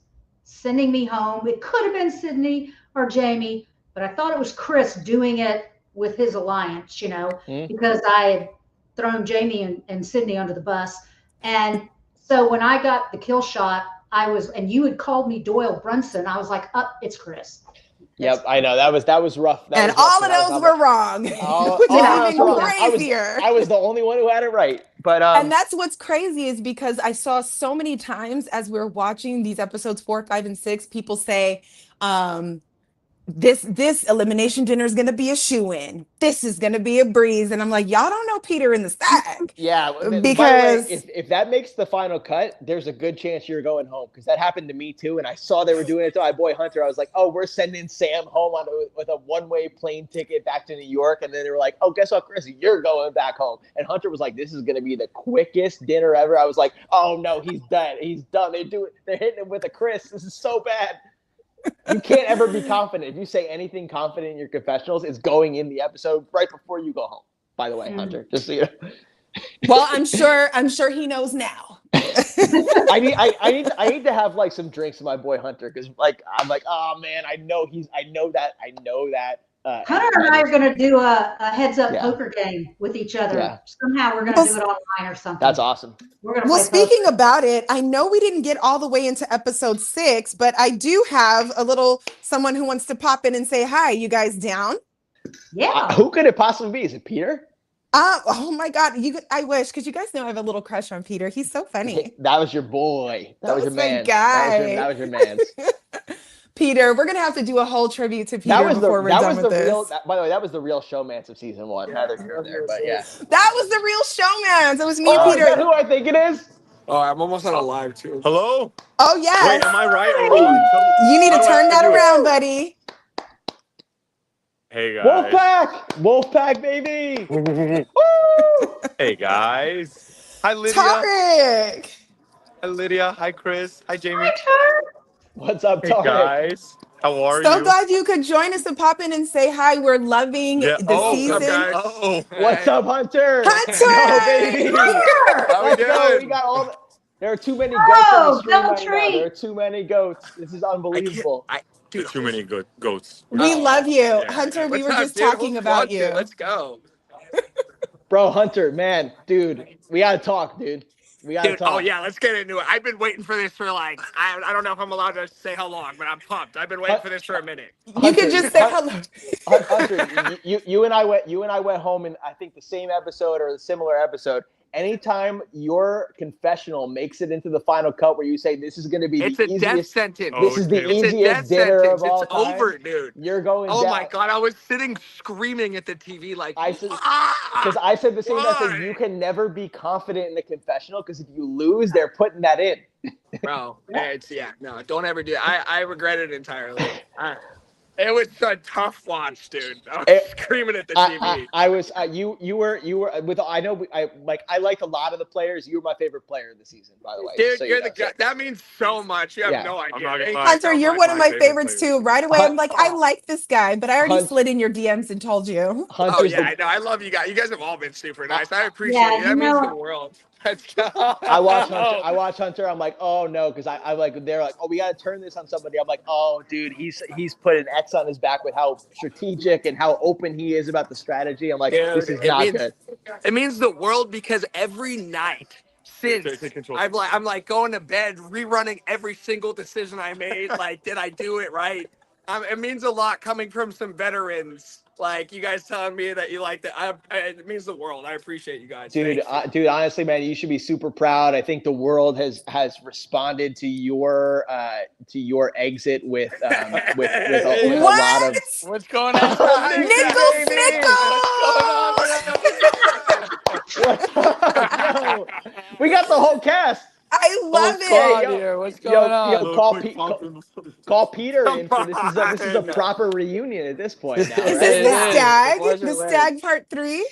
[SPEAKER 3] sending me home. It could have been Sydney or Jamie, but I thought it was Chris doing it with his alliance, because I had thrown Jamie and Sydney under the bus. And so when I got the kill shot, and you had called me Doyle Brunson, I was like, it's Chris.
[SPEAKER 1] Yep, I know that was rough.
[SPEAKER 2] And all of those were wrong, which is even crazier.
[SPEAKER 1] I was the only one who had it right. But
[SPEAKER 2] and that's what's crazy is because I saw so many times as we were watching these episodes 4, 5, and 6, people say, this elimination dinner is going to be a shoe-in. This is going to be a breeze. And I'm like, y'all don't know Peter in the Stag.
[SPEAKER 1] Yeah,
[SPEAKER 2] because
[SPEAKER 1] way, if that makes the final cut, there's a good chance you're going home, because that happened to me too. And I saw they were doing it to my boy Hunter. I was like, oh, we're sending Sam home with a one-way plane ticket back to New York. And then they were like, oh, guess what, Chris, you're going back home. And Hunter was like, this is going to be the quickest dinner ever. I was like, oh no, he's dead. He's done. They're hitting him with a Chris. This is so bad. You can't ever be confident. If you say anything confident in your confessionals, it's going in the episode right before you go home. By the way, Hunter, just so you know.
[SPEAKER 2] Well, I'm sure he knows now.
[SPEAKER 1] I need to have like some drinks with my boy Hunter, because I'm like, oh man, I know that.
[SPEAKER 3] Hunter and I are going to do a heads up poker game with each other. Yeah. Somehow we're going to do it online or something.
[SPEAKER 1] That's awesome.
[SPEAKER 3] Well,
[SPEAKER 2] speaking about it, I know we didn't get all the way into episode 6, but I do have someone who wants to pop in and say hi. You guys down?
[SPEAKER 3] Yeah.
[SPEAKER 1] Who could it possibly be? Is it Peter?
[SPEAKER 2] Oh my God! I wish, because you guys know I have a little crush on Peter. He's so funny.
[SPEAKER 1] That was your boy. That was your man.
[SPEAKER 2] Guy.
[SPEAKER 1] That was your man.
[SPEAKER 2] Peter, we're gonna have to do a whole tribute to Peter before we're done with this.
[SPEAKER 1] By the way, that was the real showmance of season 1.
[SPEAKER 3] Yeah,
[SPEAKER 1] but yeah,
[SPEAKER 2] that was the real showmance. It was me and Peter.
[SPEAKER 1] Is that who I think it is?
[SPEAKER 4] Oh, I'm almost on a live too. Hello?
[SPEAKER 2] Oh yeah.
[SPEAKER 4] Wait, am I right or wrong?
[SPEAKER 2] You need to turn that around, buddy.
[SPEAKER 4] Hey guys.
[SPEAKER 1] Wolfpack, baby.
[SPEAKER 4] Hey guys. Hi Lydia.
[SPEAKER 2] Tarek.
[SPEAKER 4] Hi Lydia. Hi Chris. Hi Jamie.
[SPEAKER 1] What's up, Tarek?
[SPEAKER 4] Hey guys. How are you?
[SPEAKER 2] So glad you could join us and pop in and say hi. We're loving the season.
[SPEAKER 1] What's up, Hunter?
[SPEAKER 2] Hunter!
[SPEAKER 1] Baby.
[SPEAKER 4] How we doing?
[SPEAKER 1] We got there are too many goats.
[SPEAKER 3] There
[SPEAKER 1] are too many goats. This is unbelievable.
[SPEAKER 4] Dude, too many goats.
[SPEAKER 2] We love you. Hunter, we were just talking about you.
[SPEAKER 4] Let's go.
[SPEAKER 1] Bro, Hunter, man, dude, we gotta talk, dude. We gotta talk.
[SPEAKER 5] Oh yeah, let's get into it. I've been waiting for this for I don't know if I'm allowed to say how long, but I'm pumped. I've been waiting for this for a minute.
[SPEAKER 2] You can just say hello.
[SPEAKER 1] Hunter, you and I went home in I think the same episode or a similar episode. Anytime your confessional makes it into the final cut where you say this is going to be the easiest,
[SPEAKER 5] death sentence.
[SPEAKER 1] This is the easiest dinner of all time.
[SPEAKER 5] It's over, dude.
[SPEAKER 1] You're going
[SPEAKER 5] Oh
[SPEAKER 1] down.
[SPEAKER 5] my God, I was sitting screaming at the TV
[SPEAKER 1] because I said the same thing. I said you can never be confident in the confessional, because if you lose, they're putting that in.
[SPEAKER 5] Bro, don't ever do it. I regret it entirely. It was a tough watch, dude. I was screaming at the TV.
[SPEAKER 1] You were with. I know. I liked a lot of the players. You were my favorite player of the season, by the way.
[SPEAKER 5] Dude, so you're the guy. That means so much. You have no idea.
[SPEAKER 2] Hunter, you're one of my favorites too. Right away, I'm like, I like this guy, but I already slid in your DMs and told you.
[SPEAKER 5] I know. I love you guys. You guys have all been super nice. I appreciate it. That means the world. Let's go.
[SPEAKER 1] I watch Hunter. I'm like, oh no, because I like they're like, oh, we got to turn this on somebody. I'm like, oh, dude, he's put an X on his back with how strategic and how open he is about the strategy. I'm like,
[SPEAKER 5] Dude,
[SPEAKER 1] this is not good.
[SPEAKER 5] It means the world because every night since
[SPEAKER 4] Take control.
[SPEAKER 5] I'm like going to bed, rerunning every single decision I made. Like, did I do it right? It means a lot coming from some veterans. Like you guys telling me that you like that. It means the world. I appreciate you guys.
[SPEAKER 1] Dude,
[SPEAKER 5] Thank you.
[SPEAKER 1] dude, honestly, man, you should be super proud. I think the world has responded to your exit with a lot of.
[SPEAKER 5] What's going on?
[SPEAKER 1] What's up? Yo, we got the whole cast.
[SPEAKER 2] I love it.
[SPEAKER 5] What's going on?
[SPEAKER 1] Call Peter in for this is a proper reunion at this point now.
[SPEAKER 2] Is
[SPEAKER 1] Right?
[SPEAKER 2] this the Stag?
[SPEAKER 5] Pleasure
[SPEAKER 2] The
[SPEAKER 5] wins.
[SPEAKER 2] Stag part 3?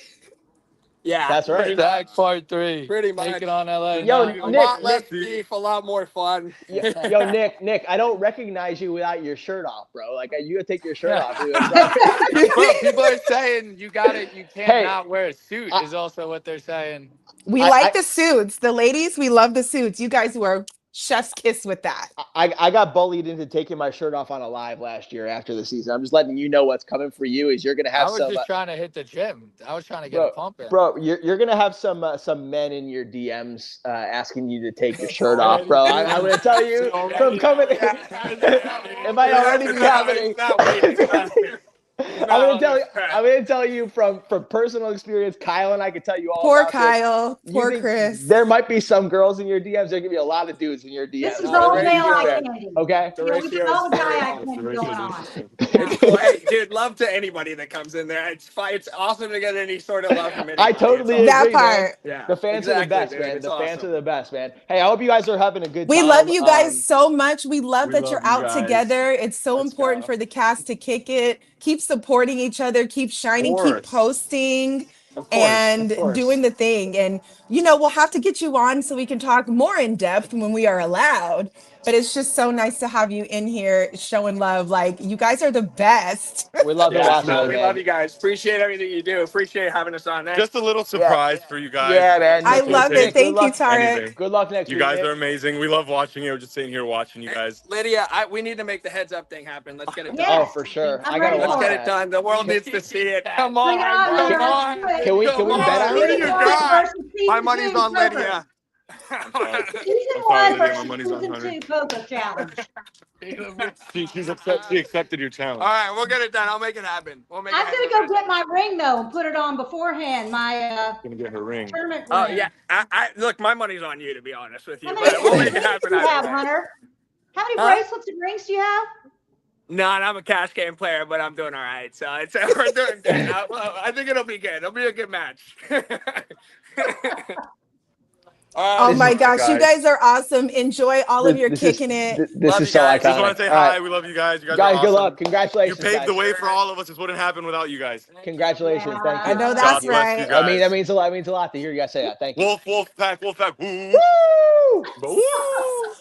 [SPEAKER 5] Yeah,
[SPEAKER 1] That's right.
[SPEAKER 6] Stag part 3.
[SPEAKER 5] Pretty much.
[SPEAKER 6] Take it on LA.
[SPEAKER 1] Yo,
[SPEAKER 6] Now.
[SPEAKER 5] A
[SPEAKER 1] Nick,
[SPEAKER 5] lot less
[SPEAKER 1] Nick.
[SPEAKER 5] beef, a lot more fun.
[SPEAKER 1] Yo, Nick, I don't recognize you without your shirt off, bro. Like, you gotta take your shirt off. Dude.
[SPEAKER 6] Bro, people are saying you can't
[SPEAKER 1] Hey,
[SPEAKER 6] not wear a suit is also what they're saying.
[SPEAKER 2] We like the suits. The ladies, we love the suits. You guys were chef's kiss with that.
[SPEAKER 1] I got bullied into taking my shirt off on a live last year after the season. I'm just letting you know what's coming for you is you're gonna
[SPEAKER 6] I
[SPEAKER 1] have
[SPEAKER 6] was
[SPEAKER 1] some.
[SPEAKER 6] just trying to hit the gym. I was trying to get a pump in.
[SPEAKER 1] Bro, you're gonna have some men in your DMs asking you to take your shirt off, bro. I'm gonna tell you from coming. It might already be happening. I'm gonna tell you from personal experience. Kyle and I can tell you all.
[SPEAKER 2] Poor
[SPEAKER 1] about
[SPEAKER 2] Kyle.
[SPEAKER 1] this.
[SPEAKER 2] Poor Chris.
[SPEAKER 1] There might be some girls in your DMs. There could be a lot of dudes in your DMs.
[SPEAKER 3] This is all male identity.
[SPEAKER 1] Okay.
[SPEAKER 3] It's all guy identity going on.
[SPEAKER 5] Hey, dude, love to anybody that comes in there. It's fine. It's awesome to get any sort of love from anybody.
[SPEAKER 1] I totally agree,
[SPEAKER 2] That
[SPEAKER 1] man.
[SPEAKER 2] part.
[SPEAKER 5] Yeah,
[SPEAKER 1] The fans are the best,
[SPEAKER 5] dude.
[SPEAKER 1] man.
[SPEAKER 5] It's
[SPEAKER 1] The fans
[SPEAKER 5] awesome.
[SPEAKER 1] are the best, man. Hey, I hope you guys are having a good time.
[SPEAKER 2] We love you guys so much. We love that
[SPEAKER 4] love
[SPEAKER 2] you're
[SPEAKER 4] you
[SPEAKER 2] out
[SPEAKER 4] guys.
[SPEAKER 2] together. It's so
[SPEAKER 4] Let's
[SPEAKER 2] important
[SPEAKER 4] go.
[SPEAKER 2] for the cast to kick it, keep supporting each other, keep shining, keep
[SPEAKER 4] course.
[SPEAKER 2] posting,
[SPEAKER 4] Of course,
[SPEAKER 2] and
[SPEAKER 4] of course.
[SPEAKER 2] doing the thing. And, we'll have to get you on so we can talk more in depth when we are allowed. But it's just so nice to have you in here showing love. Like, you guys are the best.
[SPEAKER 1] We love
[SPEAKER 5] Yeah,
[SPEAKER 1] watching
[SPEAKER 5] no,
[SPEAKER 1] you,
[SPEAKER 5] we
[SPEAKER 1] man.
[SPEAKER 5] love you guys. Appreciate everything you do. Appreciate having us on.
[SPEAKER 4] Just a little surprise for you guys.
[SPEAKER 1] Yeah, man.
[SPEAKER 2] I
[SPEAKER 1] Nick,
[SPEAKER 2] love
[SPEAKER 1] Nick,
[SPEAKER 2] it. Thank
[SPEAKER 1] good
[SPEAKER 2] you,
[SPEAKER 1] luck.
[SPEAKER 2] Tarek.
[SPEAKER 4] Anything.
[SPEAKER 1] Good luck next
[SPEAKER 4] You
[SPEAKER 1] week.
[SPEAKER 4] guys
[SPEAKER 1] Nick.
[SPEAKER 4] are amazing. We love watching you. We're just sitting here watching you guys.
[SPEAKER 5] Lydia, we need to make the heads up thing happen. Let's get it done.
[SPEAKER 1] Oh, for sure.
[SPEAKER 3] I'm
[SPEAKER 1] I gotta
[SPEAKER 3] ready
[SPEAKER 5] Let's
[SPEAKER 1] watch
[SPEAKER 3] for
[SPEAKER 5] get
[SPEAKER 3] it.
[SPEAKER 5] it done. The world needs to see it. Come
[SPEAKER 3] Bring
[SPEAKER 5] on.
[SPEAKER 3] it on,
[SPEAKER 5] Come
[SPEAKER 3] Lydia.
[SPEAKER 5] on.
[SPEAKER 3] Let's do it.
[SPEAKER 1] Can we bet on
[SPEAKER 5] Lydia,
[SPEAKER 1] it?
[SPEAKER 3] Season
[SPEAKER 5] God.
[SPEAKER 3] 1 versus
[SPEAKER 5] My
[SPEAKER 3] season
[SPEAKER 5] money's
[SPEAKER 3] 2
[SPEAKER 5] on
[SPEAKER 3] poker.
[SPEAKER 5] Lydia.
[SPEAKER 3] Season
[SPEAKER 4] I'm
[SPEAKER 3] 1
[SPEAKER 4] sorry, Lydia, my
[SPEAKER 3] versus
[SPEAKER 4] money's on
[SPEAKER 3] season
[SPEAKER 4] Hunter.
[SPEAKER 3] 2 poker challenge.
[SPEAKER 4] She accepted your challenge.
[SPEAKER 5] All right, we'll get it done. I'll make it happen. We'll make
[SPEAKER 3] I'm
[SPEAKER 5] it
[SPEAKER 3] gonna
[SPEAKER 5] happen.
[SPEAKER 3] go get my ring though and put it on beforehand. My
[SPEAKER 4] Gonna get her ring.
[SPEAKER 3] tournament ring.
[SPEAKER 5] Oh yeah, I look. My money's on you, to be honest with you.
[SPEAKER 3] How
[SPEAKER 5] But we'll make
[SPEAKER 3] many
[SPEAKER 5] it happen.
[SPEAKER 3] do you
[SPEAKER 5] either
[SPEAKER 3] have,
[SPEAKER 5] way.
[SPEAKER 3] Hunter? How many
[SPEAKER 5] Huh?
[SPEAKER 3] bracelets and rings do you have?
[SPEAKER 5] No, I'm a cash game player, but I'm doing all right. So it's we're doing good. I think it'll be good. It'll be a good match.
[SPEAKER 2] Oh my gosh, you guys are awesome. Enjoy all of your
[SPEAKER 1] This
[SPEAKER 2] kicking
[SPEAKER 1] is-
[SPEAKER 2] it.
[SPEAKER 1] This
[SPEAKER 5] Love
[SPEAKER 1] is
[SPEAKER 5] you
[SPEAKER 1] so
[SPEAKER 5] guys.
[SPEAKER 1] iconic.
[SPEAKER 4] Just want to say
[SPEAKER 1] All
[SPEAKER 4] hi.
[SPEAKER 1] right.
[SPEAKER 4] We love you guys. You guys,
[SPEAKER 1] Guys,
[SPEAKER 4] are
[SPEAKER 1] good
[SPEAKER 4] awesome.
[SPEAKER 1] luck. Congratulations.
[SPEAKER 4] You paved the
[SPEAKER 1] guys.
[SPEAKER 4] way for all of us. This wouldn't happen without you guys.
[SPEAKER 1] Congratulations.
[SPEAKER 3] Yeah.
[SPEAKER 1] Thank you.
[SPEAKER 2] I know
[SPEAKER 1] Thank
[SPEAKER 2] that's
[SPEAKER 1] you.
[SPEAKER 4] bless you
[SPEAKER 2] right.
[SPEAKER 4] guys.
[SPEAKER 1] That means a lot. It means a lot to hear you guys say that. Thank you.
[SPEAKER 4] Wolf pack. Woo!
[SPEAKER 1] Woo!
[SPEAKER 4] Woo!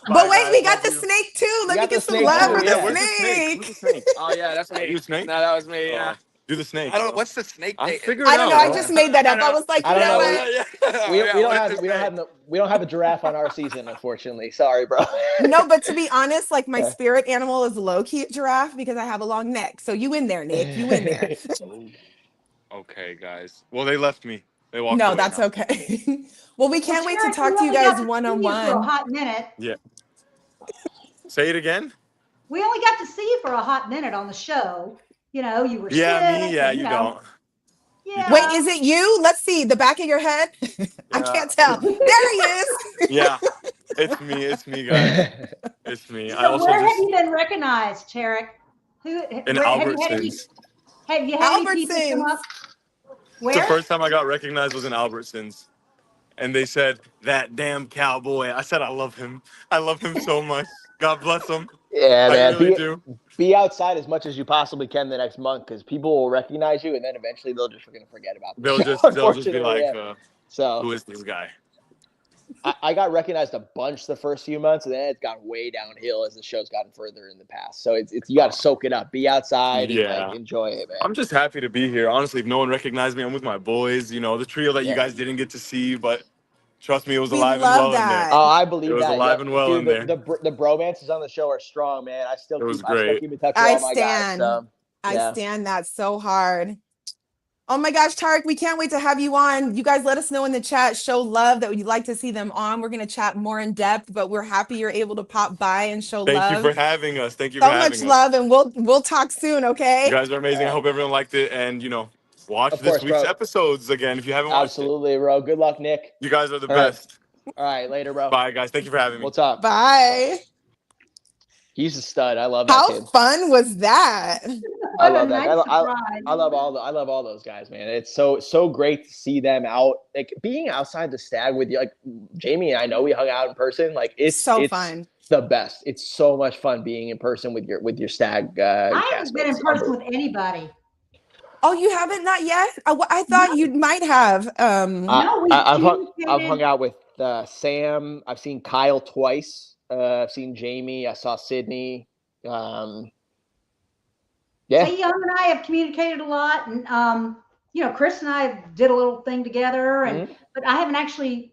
[SPEAKER 2] But
[SPEAKER 4] Bye,
[SPEAKER 2] wait,
[SPEAKER 4] guys.
[SPEAKER 2] we got
[SPEAKER 4] Love
[SPEAKER 2] the
[SPEAKER 4] you.
[SPEAKER 2] snake too. Let
[SPEAKER 1] We
[SPEAKER 2] me
[SPEAKER 1] got
[SPEAKER 2] get
[SPEAKER 1] the
[SPEAKER 2] some
[SPEAKER 1] snake,
[SPEAKER 2] love
[SPEAKER 1] too.
[SPEAKER 2] for
[SPEAKER 1] Yeah,
[SPEAKER 2] the
[SPEAKER 4] where's the snake? Who's the
[SPEAKER 2] snake.
[SPEAKER 4] snake?
[SPEAKER 5] Oh yeah, that's me.
[SPEAKER 4] You a snake?
[SPEAKER 5] No, that was me. Yeah.
[SPEAKER 4] Do the snake.
[SPEAKER 5] I don't. What's the snake?
[SPEAKER 4] I'll
[SPEAKER 5] thing?
[SPEAKER 4] figure it
[SPEAKER 2] I don't know.
[SPEAKER 4] out,
[SPEAKER 2] I
[SPEAKER 4] bro.
[SPEAKER 2] just made that up. I was like,
[SPEAKER 1] I don't know.
[SPEAKER 2] what?
[SPEAKER 1] We don't have a giraffe on our season, unfortunately. Sorry, bro.
[SPEAKER 2] No, but to be honest, like my spirit animal is low key a giraffe because I have a long neck. So you in there, Nick? You in there?
[SPEAKER 4] Okay, guys. Well, they left me. They walked
[SPEAKER 2] No,
[SPEAKER 4] away
[SPEAKER 2] that's
[SPEAKER 4] now.
[SPEAKER 2] okay. Well, we can't wait to
[SPEAKER 3] Tarek,
[SPEAKER 2] talk
[SPEAKER 3] we
[SPEAKER 2] to you
[SPEAKER 3] only got
[SPEAKER 2] guys
[SPEAKER 3] see you
[SPEAKER 2] one on
[SPEAKER 3] For a
[SPEAKER 2] one.
[SPEAKER 3] hot minute.
[SPEAKER 4] Yeah. Say it again.
[SPEAKER 3] We only got to see you for a hot minute on the show. You know, you were
[SPEAKER 4] Yeah,
[SPEAKER 3] sick.
[SPEAKER 4] me. Yeah,
[SPEAKER 3] and,
[SPEAKER 4] you
[SPEAKER 3] know,
[SPEAKER 4] don't.
[SPEAKER 3] Yeah.
[SPEAKER 2] Wait, is it you? Let's see the back of your head. I can't tell. There he is.
[SPEAKER 4] Yeah, it's me. It's me, guys. It's me. I
[SPEAKER 3] So
[SPEAKER 4] also
[SPEAKER 3] where have
[SPEAKER 4] just
[SPEAKER 3] you been recognized, Tarek?
[SPEAKER 4] in
[SPEAKER 3] where- have you had any-
[SPEAKER 4] Albertsons.
[SPEAKER 3] Have you had any people come
[SPEAKER 2] Albertsons.
[SPEAKER 3] up?
[SPEAKER 4] The
[SPEAKER 3] Where?
[SPEAKER 4] first time I got recognized was in Albertsons, and they said that damn cowboy. I said I love him. I love him so much. God bless him.
[SPEAKER 1] Yeah,
[SPEAKER 4] I
[SPEAKER 1] man.
[SPEAKER 4] really do.
[SPEAKER 1] Be outside as much as you possibly can the next month because people will recognize you, and then eventually they'll just forget about the
[SPEAKER 4] They'll
[SPEAKER 1] show,
[SPEAKER 4] just be
[SPEAKER 1] unfortunately,
[SPEAKER 4] like,
[SPEAKER 1] yeah. So
[SPEAKER 4] who is this guy?
[SPEAKER 1] I got recognized a bunch the first few months, and then it's gone way downhill as the show's gotten further in the past. So it's you got to soak it up, be outside, and
[SPEAKER 4] Yeah.
[SPEAKER 1] like, enjoy it, man.
[SPEAKER 4] I'm just happy to be here. Honestly, if no one recognized me, I'm with my boys. You know, the trio that you guys didn't get to see, but Trust me, it was
[SPEAKER 2] We
[SPEAKER 4] alive and
[SPEAKER 2] love
[SPEAKER 4] well in there.
[SPEAKER 2] that.
[SPEAKER 1] Oh, I
[SPEAKER 4] It
[SPEAKER 1] believe
[SPEAKER 4] was
[SPEAKER 1] that.
[SPEAKER 4] alive
[SPEAKER 1] Yep.
[SPEAKER 4] and well in
[SPEAKER 1] Dude,
[SPEAKER 4] there.
[SPEAKER 1] the bromances on the show are strong, man. I still
[SPEAKER 4] It was
[SPEAKER 1] keep
[SPEAKER 4] great.
[SPEAKER 1] in touch with
[SPEAKER 2] I
[SPEAKER 1] all my guys.
[SPEAKER 2] stand.
[SPEAKER 1] So
[SPEAKER 2] I
[SPEAKER 1] yeah.
[SPEAKER 2] stand that so hard. Oh my gosh, Tarek, we can't wait to have you on. You guys let us know in the chat, show love that you'd like to see them on. We're going to chat more in depth, but we're happy you're able to pop by and show
[SPEAKER 4] Thank you
[SPEAKER 2] love.
[SPEAKER 4] for having us. Thank you for
[SPEAKER 2] So much
[SPEAKER 4] having us.
[SPEAKER 2] love, and we'll talk soon, okay?
[SPEAKER 4] You guys are amazing. I hope everyone liked it. And, watch
[SPEAKER 1] Of
[SPEAKER 4] this
[SPEAKER 1] course,
[SPEAKER 4] week's
[SPEAKER 1] bro.
[SPEAKER 4] episodes again if you haven't watched it.
[SPEAKER 1] Absolutely, bro. Good luck, Nick.
[SPEAKER 4] You guys are the
[SPEAKER 1] All right.
[SPEAKER 4] best.
[SPEAKER 1] All right, later, bro.
[SPEAKER 4] Bye, guys. Thank you for having me.
[SPEAKER 1] What's up?
[SPEAKER 2] Bye.
[SPEAKER 1] He's a stud. I love that
[SPEAKER 2] How
[SPEAKER 1] kid.
[SPEAKER 2] fun was that?
[SPEAKER 1] I
[SPEAKER 3] What a
[SPEAKER 1] love that.
[SPEAKER 3] nice
[SPEAKER 1] I
[SPEAKER 3] surprise.
[SPEAKER 1] love all those guys, man. It's so great to see them out, like being outside the Stag with you. Like Jamie and I know we hung out in person. Like it's
[SPEAKER 2] Fun.
[SPEAKER 1] the best. It's so much fun being in person with your Stag.
[SPEAKER 3] I haven't been in person with anybody.
[SPEAKER 2] Oh, you haven't? Not yet? I thought you might have.
[SPEAKER 3] No, we
[SPEAKER 1] I've
[SPEAKER 3] communicated.
[SPEAKER 1] hung out with Sam. I've seen Kyle twice. I've seen Jamie. I saw Sydney. Yeah.
[SPEAKER 3] Young and I have communicated a lot, and Chris and I did a little thing together, and but I haven't actually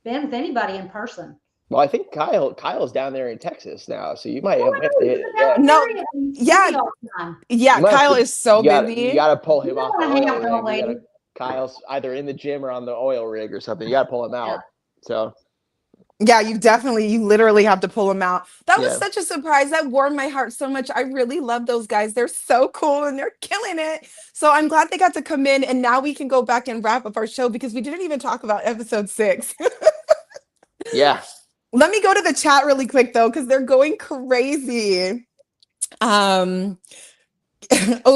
[SPEAKER 3] been with anybody in person.
[SPEAKER 1] Well, I think Kyle's down there in Texas now, so you might have
[SPEAKER 2] Kyle is so busy.
[SPEAKER 1] You gotta pull him off the oil rig.
[SPEAKER 3] Lady.
[SPEAKER 1] Kyle's either in the gym or on the oil rig or something. You gotta pull him out. So
[SPEAKER 2] yeah, you literally have to pull him out. That was such a surprise. That warmed my heart so much. I really love those guys. They're so cool and they're killing it. So I'm glad they got to come in, and now we can go back and wrap up our show because we didn't even talk about episode 6.
[SPEAKER 1] yeah.
[SPEAKER 2] Let me go to the chat really quick though, because they're going crazy. Oh,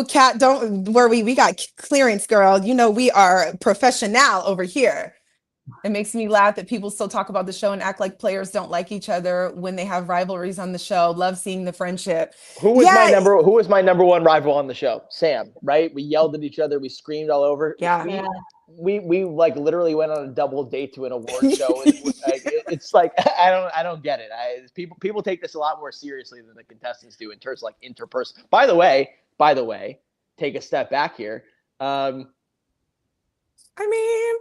[SPEAKER 2] Kat, don't worry. We got clearance, girl. We are professional over here. It makes me laugh that people still talk about the show and act like players don't like each other when they have rivalries on the show. Love seeing the friendship.
[SPEAKER 1] Who was my number one rival on the show? Sam, right? We yelled at each other. We screamed all over.
[SPEAKER 2] Yeah.
[SPEAKER 1] We like literally went on a double date to an award show. It's like I don't get it. People take this a lot more seriously than the contestants do in terms of like interpersonal. By the way, take a step back here.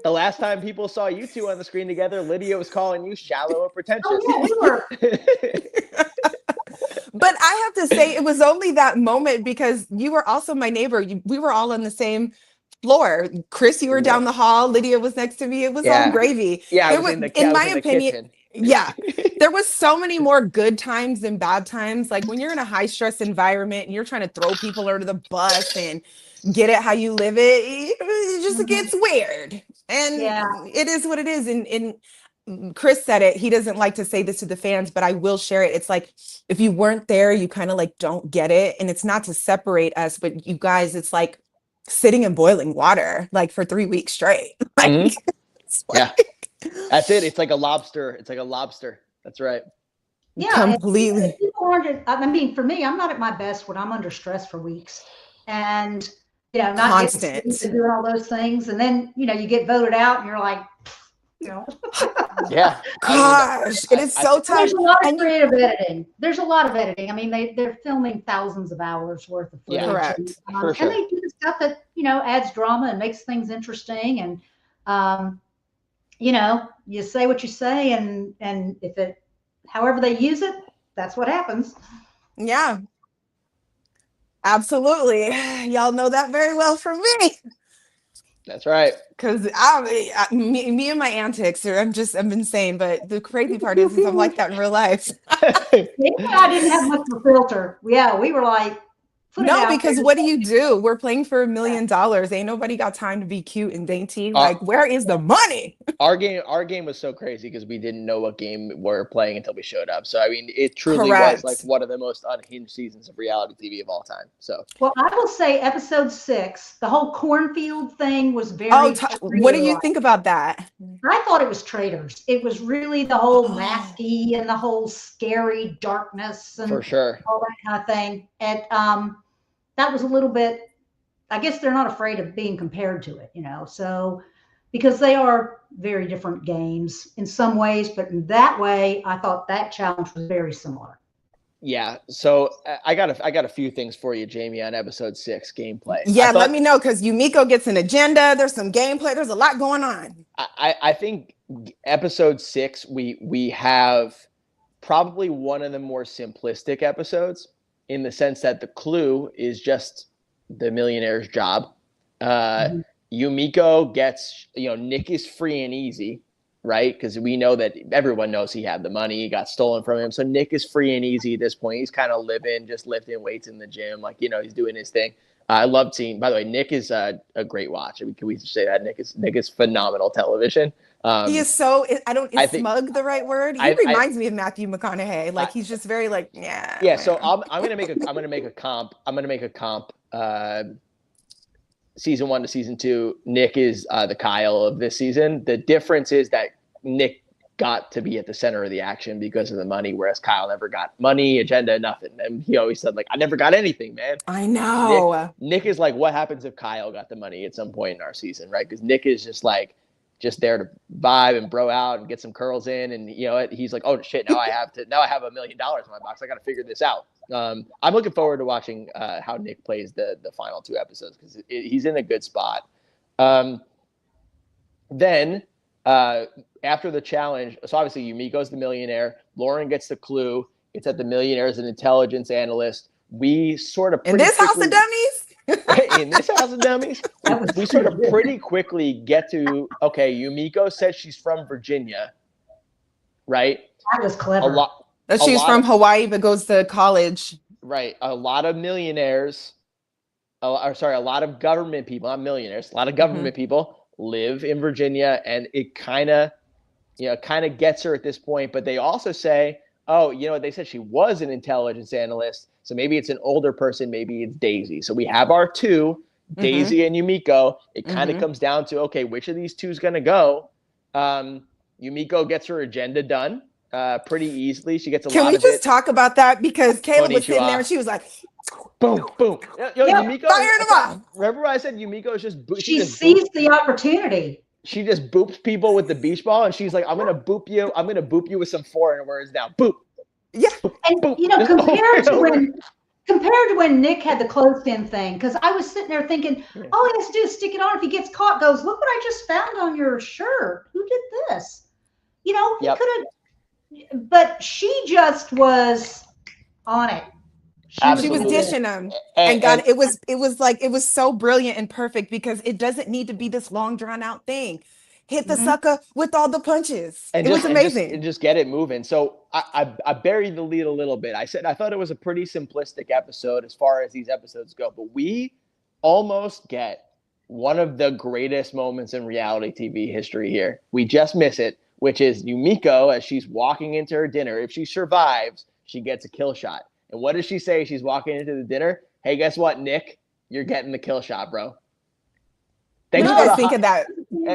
[SPEAKER 1] The last time people saw you two on the screen together, Lydia was calling you shallow and pretentious.
[SPEAKER 3] Oh, yeah, we were.
[SPEAKER 2] But I have to say, it was only that moment because you were also my neighbor. We were all on the same floor. Chris, you were down the hall. Lydia was next to me. It was all gravy.
[SPEAKER 1] Yeah, I was in my opinion.
[SPEAKER 2] Yeah, there was so many more good times than bad times. Like when you're in a high stress environment and you're trying to throw people under the bus and get it how you live it just gets weird. And it is what it is. And Chris said it. He doesn't like to say this to the fans, but I will share it. It's like, if you weren't there, you kind of like don't get it. And it's not to separate us, but you guys, it's like sitting in boiling water, like for 3 weeks straight. Like,
[SPEAKER 1] yeah. That's it. It's like a lobster. That's right.
[SPEAKER 3] Yeah,
[SPEAKER 2] completely.
[SPEAKER 3] I mean, for me, I'm not at my best when I'm under stress for weeks, and not
[SPEAKER 2] constant
[SPEAKER 3] doing all those things, and then you get voted out, and you're like,
[SPEAKER 1] yeah.
[SPEAKER 2] Gosh, it is so tough.
[SPEAKER 3] There's a lot of creative editing. There's a lot of editing. I mean, they're filming thousands of hours worth of footage.
[SPEAKER 1] Yeah,
[SPEAKER 2] correct.
[SPEAKER 1] For sure.
[SPEAKER 3] And they do the stuff that adds drama and makes things interesting, and you say what you say, and if it, however they use it, that's what happens.
[SPEAKER 2] Yeah, absolutely. Y'all know that very well from me.
[SPEAKER 1] That's right.
[SPEAKER 2] Because me and my antics I'm insane. But the crazy part is I'm like that in real life.
[SPEAKER 3] I didn't have much of a filter. Yeah, we were like,
[SPEAKER 2] no, because what do? We're playing for $1 million. Ain't nobody got time to be cute and dainty. Like, where is the money?
[SPEAKER 1] Our game was so crazy because we didn't know what game we're playing until we showed up. So I mean, it truly was like one of the most unhinged seasons of reality TV of all time. So
[SPEAKER 3] well, I will say episode 6, the whole cornfield thing was very.
[SPEAKER 2] What do you think about that?
[SPEAKER 3] I thought it was traitors. It was really the whole masky and the whole scary darkness and
[SPEAKER 1] for sure
[SPEAKER 3] all that kind of thing. And that was a little bit. I guess they're not afraid of being compared to it, So because they are very different games in some ways, but in that way, I thought that challenge was very similar.
[SPEAKER 1] Yeah, so I got a few things for you, Jamie, on episode 6 gameplay.
[SPEAKER 2] Yeah, let me know, because Yumiko gets an agenda. There's some gameplay. There's a lot going on.
[SPEAKER 1] I think episode 6 we have probably one of the more simplistic episodes, in the sense that the clue is just the millionaire's job. Yumiko gets, Nick is free and easy, right? Because we know that everyone knows he had the money, got stolen from him. So Nick is free and easy at this point. He's kind of living, just lifting weights in the gym. Like, he's doing his thing. I love seeing, by the way, Nick is a great watch. I mean, can we say that? Nick is phenomenal television.
[SPEAKER 2] He is so, is smug the right word? He reminds me of Matthew McConaughey. Like, he's just very like, yeah.
[SPEAKER 1] Yeah. So I'm going to make a comp. Season 1 to season 2, Nick is the Kyle of this season. The difference is that Nick got to be at the center of the action because of the money, whereas Kyle never got money, agenda, nothing. And he always said, like, I never got anything, man.
[SPEAKER 2] I know.
[SPEAKER 1] Nick is like, what happens if Kyle got the money at some point in our season, right? Because Nick is just there to vibe and bro out and get some curls in. And, he's like, oh, shit, now I have $1 million in my box. I got to figure this out. I'm looking forward to watching how Nick plays the final 2 episodes, because he's in a good spot. Then after the challenge, so obviously Yumiko's the millionaire. Lauren gets the clue. It's that the millionaire is an intelligence analyst. We sort of
[SPEAKER 2] in this house of dummies.
[SPEAKER 1] In this house of dummies, we sort of pretty quickly get to, okay, Yumiko says she's from Virginia, right?
[SPEAKER 3] That was clever.
[SPEAKER 2] She's from Hawaii but goes to college.
[SPEAKER 1] Right. A lot of millionaires, a lot of government people, not millionaires, a lot of government people live in Virginia, and it kind of gets her at this point. But they also say, oh, they said she was an intelligence analyst, so maybe it's an older person, maybe it's Daisy. So we have our 2, Daisy and Yumiko. It kind of comes down to, okay, which of these 2 is going to go? Yumiko gets her agenda done pretty easily. She gets a lot of it.
[SPEAKER 2] Can we just talk about that? Because Caleb was sitting there and she was like,
[SPEAKER 1] boom, boom. Yumiko,
[SPEAKER 2] firing them off.
[SPEAKER 1] Remember I said Yumiko is just
[SPEAKER 3] she seized the opportunity.
[SPEAKER 1] She just boops people with the beach ball, and she's like, I'm gonna boop you with some foreign words now. Boop.
[SPEAKER 2] Yeah.
[SPEAKER 3] And
[SPEAKER 1] boop.
[SPEAKER 3] Compared to when Nick had the clothespin thing, because I was sitting there thinking, all he has to do is stick it on. If he gets caught, goes, look what I just found on your shirt. Who did this? He could have, but she just was on it.
[SPEAKER 2] She was dishing them, and it was so brilliant and perfect, because it doesn't need to be this long drawn out thing. Hit the sucker with all the punches. It was amazing.
[SPEAKER 1] And just get it moving. So I buried the lead a little bit. I said I thought it was a pretty simplistic episode as far as these episodes go, but we almost get one of the greatest moments in reality TV history here. We just miss it, which is Yumiko, as she's walking into her dinner. If she survives, she gets a kill shot. And what does she say? She's walking into the dinner. Hey, guess what, Nick? You're getting the kill shot, bro.
[SPEAKER 2] What do you guys think of that?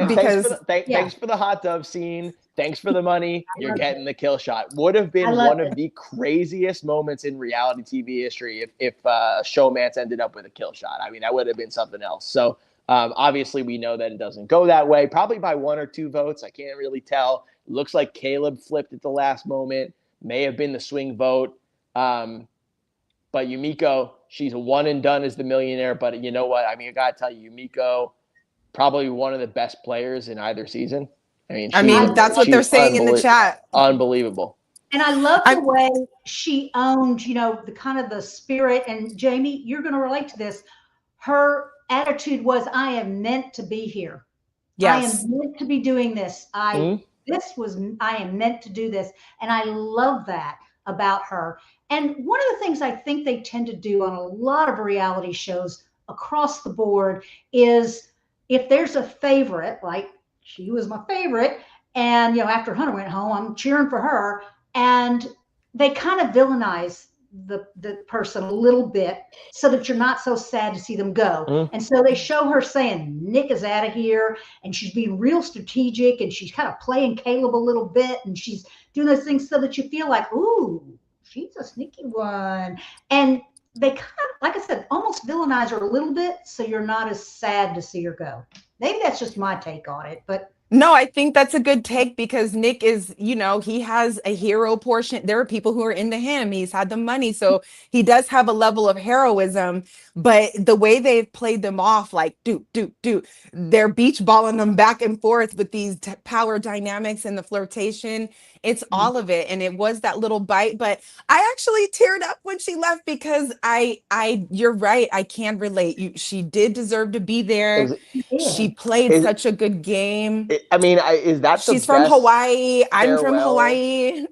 [SPEAKER 2] Because
[SPEAKER 1] thanks for the hot dove scene. Thanks for the money. You're getting the kill shot. Would have been one of the craziest moments in reality TV history if Showmance ended up with a kill shot. I mean, that would have been something else. So obviously we know that it doesn't go that way. Probably by 1 or 2 votes. I can't really tell. It looks like Caleb flipped at the last moment. May have been the swing vote. But Yumiko, she's a one and done as the millionaire. But you know what? I mean, I got to tell you, Yumiko, probably one of the best players in either season. I mean,
[SPEAKER 2] that's what they're saying in the chat.
[SPEAKER 1] Unbelievable.
[SPEAKER 3] And I love the way she owned, the kind of the spirit. And Jamie, you're going to relate to this. Her attitude was, I am meant to be here.
[SPEAKER 2] Yes.
[SPEAKER 3] I am meant to be doing this. I am meant to do this. And I love that about her. And one of the things I think they tend to do on a lot of reality shows across the board is, if there's a favorite, like she was my favorite, and after Hunter went home, I'm cheering for her, and they kind of villainize the person a little bit so that you're not so sad to see them go. And so they show her saying Nick is out of here, and she's being real strategic, and she's kind of playing Caleb a little bit, and she's doing those things so that you feel like, ooh, she's a sneaky one. And they kind of, like I said, almost villainize her a little bit so you're not as sad to see her go. Maybe that's just my take on it, but
[SPEAKER 2] No, I think that's a good take because Nick is, he has a hero portion. There are people who are into him. He's had the money. So he does have a level of heroism, but the way they've played them off, like, they're beach balling them back and forth with these power dynamics and the flirtation. It's all of it. And it was that little bite, but I actually teared up when she left because you're right. I can relate. She did deserve to be there.
[SPEAKER 1] Is,
[SPEAKER 2] She played
[SPEAKER 1] is,
[SPEAKER 2] such a good game.
[SPEAKER 1] I mean, is that the
[SPEAKER 2] She's from
[SPEAKER 1] best
[SPEAKER 2] Hawaii. I'm from
[SPEAKER 1] farewell?
[SPEAKER 2] Hawaii.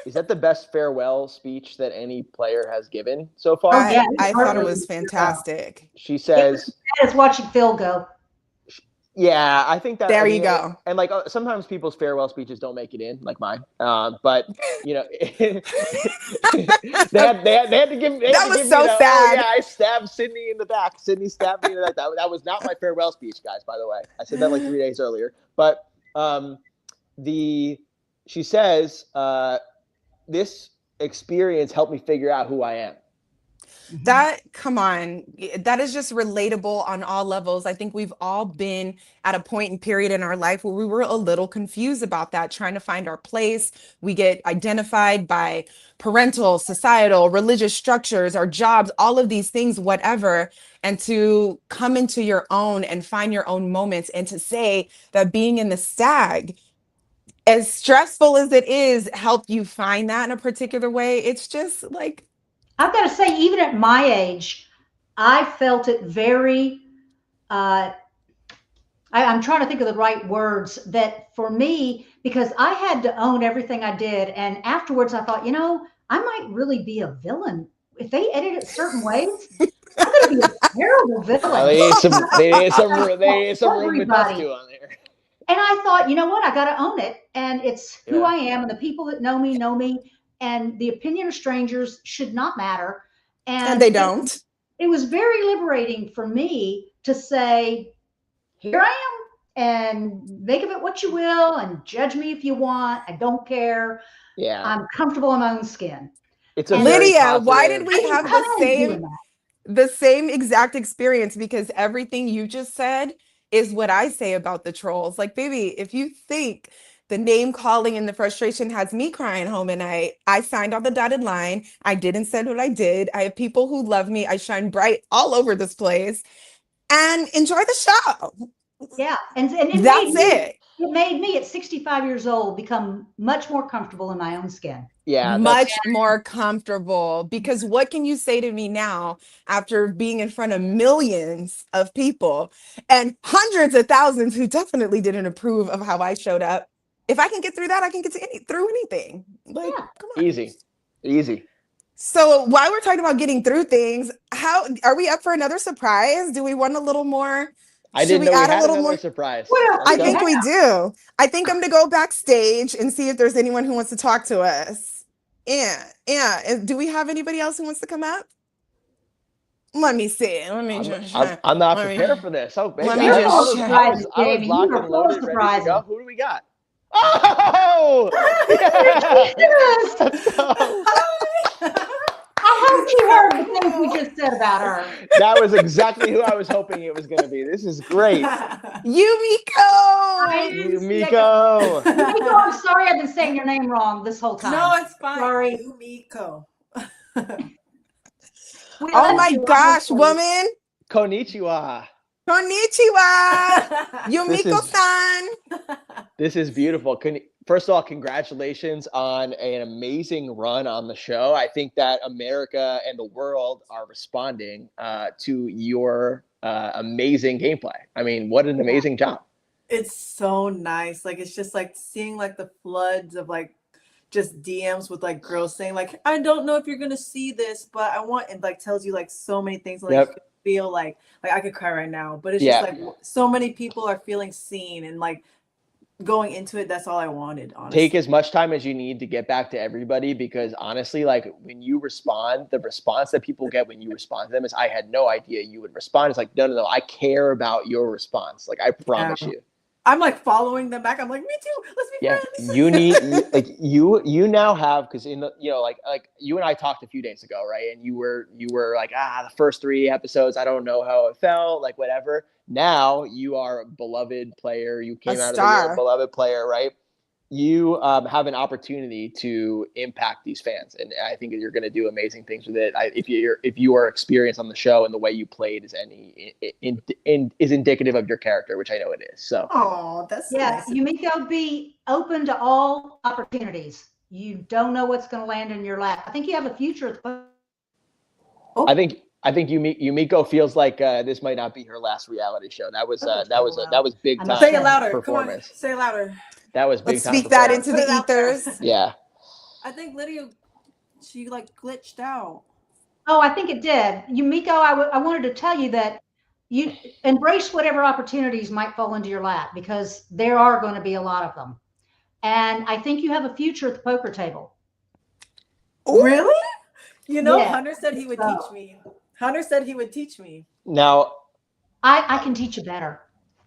[SPEAKER 1] Is that the best farewell speech that any player has given so
[SPEAKER 3] Oh
[SPEAKER 1] far?
[SPEAKER 3] yeah,
[SPEAKER 2] I thought it was
[SPEAKER 3] heartbreaking.
[SPEAKER 2] fantastic.
[SPEAKER 1] She
[SPEAKER 3] It
[SPEAKER 1] says,
[SPEAKER 3] was bad as watching Phil go.
[SPEAKER 1] "Yeah, I think that."
[SPEAKER 2] There
[SPEAKER 1] I
[SPEAKER 2] you
[SPEAKER 1] mean,
[SPEAKER 2] go.
[SPEAKER 1] and like sometimes people's farewell speeches don't make it in, like mine. But you know, they had to give
[SPEAKER 2] That was
[SPEAKER 1] me
[SPEAKER 2] so
[SPEAKER 1] the, oh yeah,
[SPEAKER 2] sad.
[SPEAKER 1] I stabbed Sydney in the back. Sydney stabbed me in the back. That was not my farewell speech, guys. By the way, I said that like 3 days earlier. But she says this experience helped me figure out who I am.
[SPEAKER 2] Come on, that is just relatable on all levels. I think we've all been at a point and period in our life where we were a little confused about that, trying to find our place. We get identified by parental, societal, religious structures, our jobs, all of these things, whatever. And to come into your own and find your own moments, and to say that being in the Stag, as stressful as it is, helped you find that in a particular way. It's just like,
[SPEAKER 3] I've got to say, even at my age, I felt it very. I'm trying to think of the right words that for me, because I had to own everything I did. And afterwards I thought, I might really be a villain. If they edit it certain ways, I'm going to be a terrible villain.
[SPEAKER 1] They need some room with us
[SPEAKER 3] Everybody.
[SPEAKER 1] two on there.
[SPEAKER 3] And I thought, you know what? I got to own it. And it's who I am. And the people that know me. And the opinion of strangers should not matter.
[SPEAKER 2] and
[SPEAKER 3] And
[SPEAKER 2] they don't.
[SPEAKER 3] it was very liberating for me to say, here I am, and make of it what you will, and judge me if you want. I don't care.
[SPEAKER 1] Yeah,
[SPEAKER 3] I'm comfortable in my own skin.
[SPEAKER 1] it's a
[SPEAKER 3] And
[SPEAKER 1] very
[SPEAKER 2] Lydia,
[SPEAKER 1] positive.
[SPEAKER 2] why did we
[SPEAKER 3] I
[SPEAKER 2] have
[SPEAKER 3] come
[SPEAKER 2] the
[SPEAKER 3] in doing
[SPEAKER 2] same
[SPEAKER 3] that.
[SPEAKER 2] exact experience? Because everything you just said is what I say about the trolls. Like, baby, if you think the name calling and the frustration has me crying home at night, I signed on the dotted line. I didn't send what I did. I have people who love me. I shine bright all over this place, and enjoy the show.
[SPEAKER 3] Yeah, and it
[SPEAKER 2] That's
[SPEAKER 3] made me.
[SPEAKER 2] it.
[SPEAKER 3] It made me at 65 years old become much more comfortable in my own skin.
[SPEAKER 1] Yeah,
[SPEAKER 2] Much more comfortable, because what can you say to me now after being in front of millions of people and hundreds of thousands who definitely didn't approve of how I showed up? If I can get through that, I can get through anything. Like,
[SPEAKER 3] Yeah.
[SPEAKER 2] come on.
[SPEAKER 1] easy.
[SPEAKER 2] So while we're talking about getting through things, how are we up for another surprise? Do we want a little more?
[SPEAKER 1] I
[SPEAKER 2] Should
[SPEAKER 1] didn't
[SPEAKER 2] we
[SPEAKER 1] know we
[SPEAKER 2] add a
[SPEAKER 1] had
[SPEAKER 2] little
[SPEAKER 1] another
[SPEAKER 2] more?
[SPEAKER 1] surprise.
[SPEAKER 3] What else
[SPEAKER 2] I
[SPEAKER 3] do you
[SPEAKER 2] think
[SPEAKER 3] have?
[SPEAKER 2] we do. I think I'm gonna go backstage and see if there's anyone who wants to talk to us. Yeah. Do we have anybody else who wants to come up? Let me see. Let me just.
[SPEAKER 1] I'm not
[SPEAKER 2] let me-
[SPEAKER 1] prepared for this. Oh, baby,
[SPEAKER 2] Let me
[SPEAKER 3] You're
[SPEAKER 2] just
[SPEAKER 3] full of
[SPEAKER 2] check.
[SPEAKER 3] surprises,
[SPEAKER 1] I was
[SPEAKER 3] Jamie.
[SPEAKER 1] locked
[SPEAKER 3] You are
[SPEAKER 1] and
[SPEAKER 3] full of
[SPEAKER 1] loaded, ready to
[SPEAKER 3] surprises.
[SPEAKER 1] go. Who do we got? Oh, yeah.
[SPEAKER 3] Yes.
[SPEAKER 1] Let's go.
[SPEAKER 3] I hope she heard the things we just said about her.
[SPEAKER 1] That was exactly who I was hoping it was going to be. This is great.
[SPEAKER 2] Yumiko.
[SPEAKER 1] Yumiko.
[SPEAKER 3] Yumiko, I'm sorry I've been saying your name wrong this whole time.
[SPEAKER 7] No, it's fine.
[SPEAKER 3] Sorry.
[SPEAKER 7] Yumiko.
[SPEAKER 3] We
[SPEAKER 2] Oh
[SPEAKER 3] love
[SPEAKER 2] my
[SPEAKER 3] you.
[SPEAKER 2] gosh, woman.
[SPEAKER 1] Konnichiwa.
[SPEAKER 2] Konnichiwa. Yumiko-san.
[SPEAKER 1] This is beautiful. First of all, congratulations on an amazing run on the show. I think that America and the world are responding to your amazing gameplay. I mean, what an amazing job.
[SPEAKER 7] It's so nice. Like, it's just like seeing like the floods of like just DMs with like girls saying like, I don't know if you're gonna see this, but I want, and like tells you like so many things. Like,
[SPEAKER 1] Yep.
[SPEAKER 7] you feel like I could cry right now, but it's
[SPEAKER 1] Yeah.
[SPEAKER 7] just like so many people are feeling seen, and like going into it, that's all I wanted, honestly.
[SPEAKER 1] Take as much time as you need to get back to everybody, because honestly, like when you respond, the response that people get when you respond to them is, I had no idea you would respond. It's like, no, I care about your response. Like, I promise you.
[SPEAKER 7] I'm like following them back. I'm like, me too. Let's be
[SPEAKER 1] Yeah,
[SPEAKER 7] friends.
[SPEAKER 1] you need like you now have, because in the like you and I talked a few days ago, right? And you were like, the first 3 episodes, I don't know how it felt, like whatever. Now you are a beloved player. You
[SPEAKER 2] A
[SPEAKER 1] came out of the year a
[SPEAKER 2] star.
[SPEAKER 1] beloved player, right? You have an opportunity to impact these fans, and I think you're going to do amazing things with it. If your experience on the show and the way you played is is indicative of your character, which I know it is. So,
[SPEAKER 7] Oh, that's so
[SPEAKER 3] Yeah,
[SPEAKER 7] nice.
[SPEAKER 3] Yumiko, be open to all opportunities. You don't know what's going to land in your lap. I think you have a future at the
[SPEAKER 1] I think Yumiko feels like this might not be her last reality show. That was big
[SPEAKER 3] I
[SPEAKER 1] time
[SPEAKER 3] must
[SPEAKER 7] Say it
[SPEAKER 3] say.
[SPEAKER 7] louder.
[SPEAKER 1] performance.
[SPEAKER 7] Come on, say it louder.
[SPEAKER 1] That was big
[SPEAKER 2] Let's
[SPEAKER 1] time
[SPEAKER 2] speak that
[SPEAKER 1] performance.
[SPEAKER 2] into
[SPEAKER 7] Put it
[SPEAKER 2] the
[SPEAKER 7] out there.
[SPEAKER 2] ethers.
[SPEAKER 1] Yeah.
[SPEAKER 7] I think Lydia, she like glitched out.
[SPEAKER 3] Oh, I think it did. Yumiko, I wanted to tell you that you embrace whatever opportunities might fall into your lap, because there are going to be a lot of them. And I think you have a future at the poker table.
[SPEAKER 2] Ooh.
[SPEAKER 7] Really? You know,
[SPEAKER 3] Yeah.
[SPEAKER 7] Hunter said he would teach me. Hunter said he would teach me.
[SPEAKER 1] Now,
[SPEAKER 3] I can teach you better.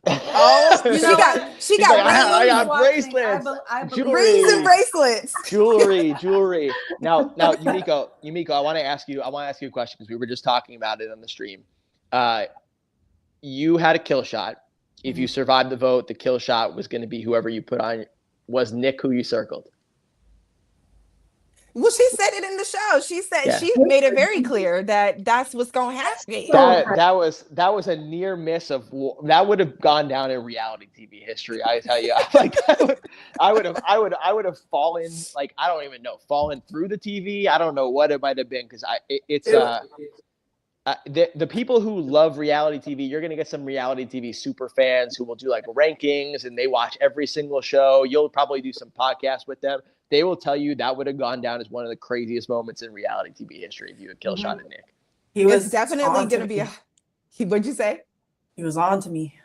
[SPEAKER 2] Oh,
[SPEAKER 7] You
[SPEAKER 2] she
[SPEAKER 7] know
[SPEAKER 2] got
[SPEAKER 7] what?
[SPEAKER 2] she
[SPEAKER 1] He's
[SPEAKER 2] got
[SPEAKER 1] like, I
[SPEAKER 2] rings,
[SPEAKER 1] got
[SPEAKER 7] Watching,
[SPEAKER 1] bracelets,
[SPEAKER 7] I believe
[SPEAKER 1] jewelry,
[SPEAKER 2] rings and bracelets.
[SPEAKER 1] jewelry. Now, Yumiko, I want to ask you a question, because we were just talking about it on the stream. You had a kill shot. If you survived the vote, the kill shot was going to be whoever you put on. Was Nick who you circled?
[SPEAKER 2] Well, she said it in the show. She said
[SPEAKER 1] Yeah.
[SPEAKER 2] she made it very clear that that's what's going to happen.
[SPEAKER 1] That was a near miss that would have gone down in reality TV history. I tell you, like I would have fallen, like, I don't even know, fallen through the TV. I don't know what it might have been, because the people who love reality TV, you're going to get some reality TV super fans who will do like rankings, and they watch every single show. You'll probably do some podcasts with them. They will tell you that would have gone down as one of the craziest moments in reality TV history if you had kill shot at Nick.
[SPEAKER 7] he was
[SPEAKER 2] It's definitely going to be what'd you say?
[SPEAKER 7] He was on to me.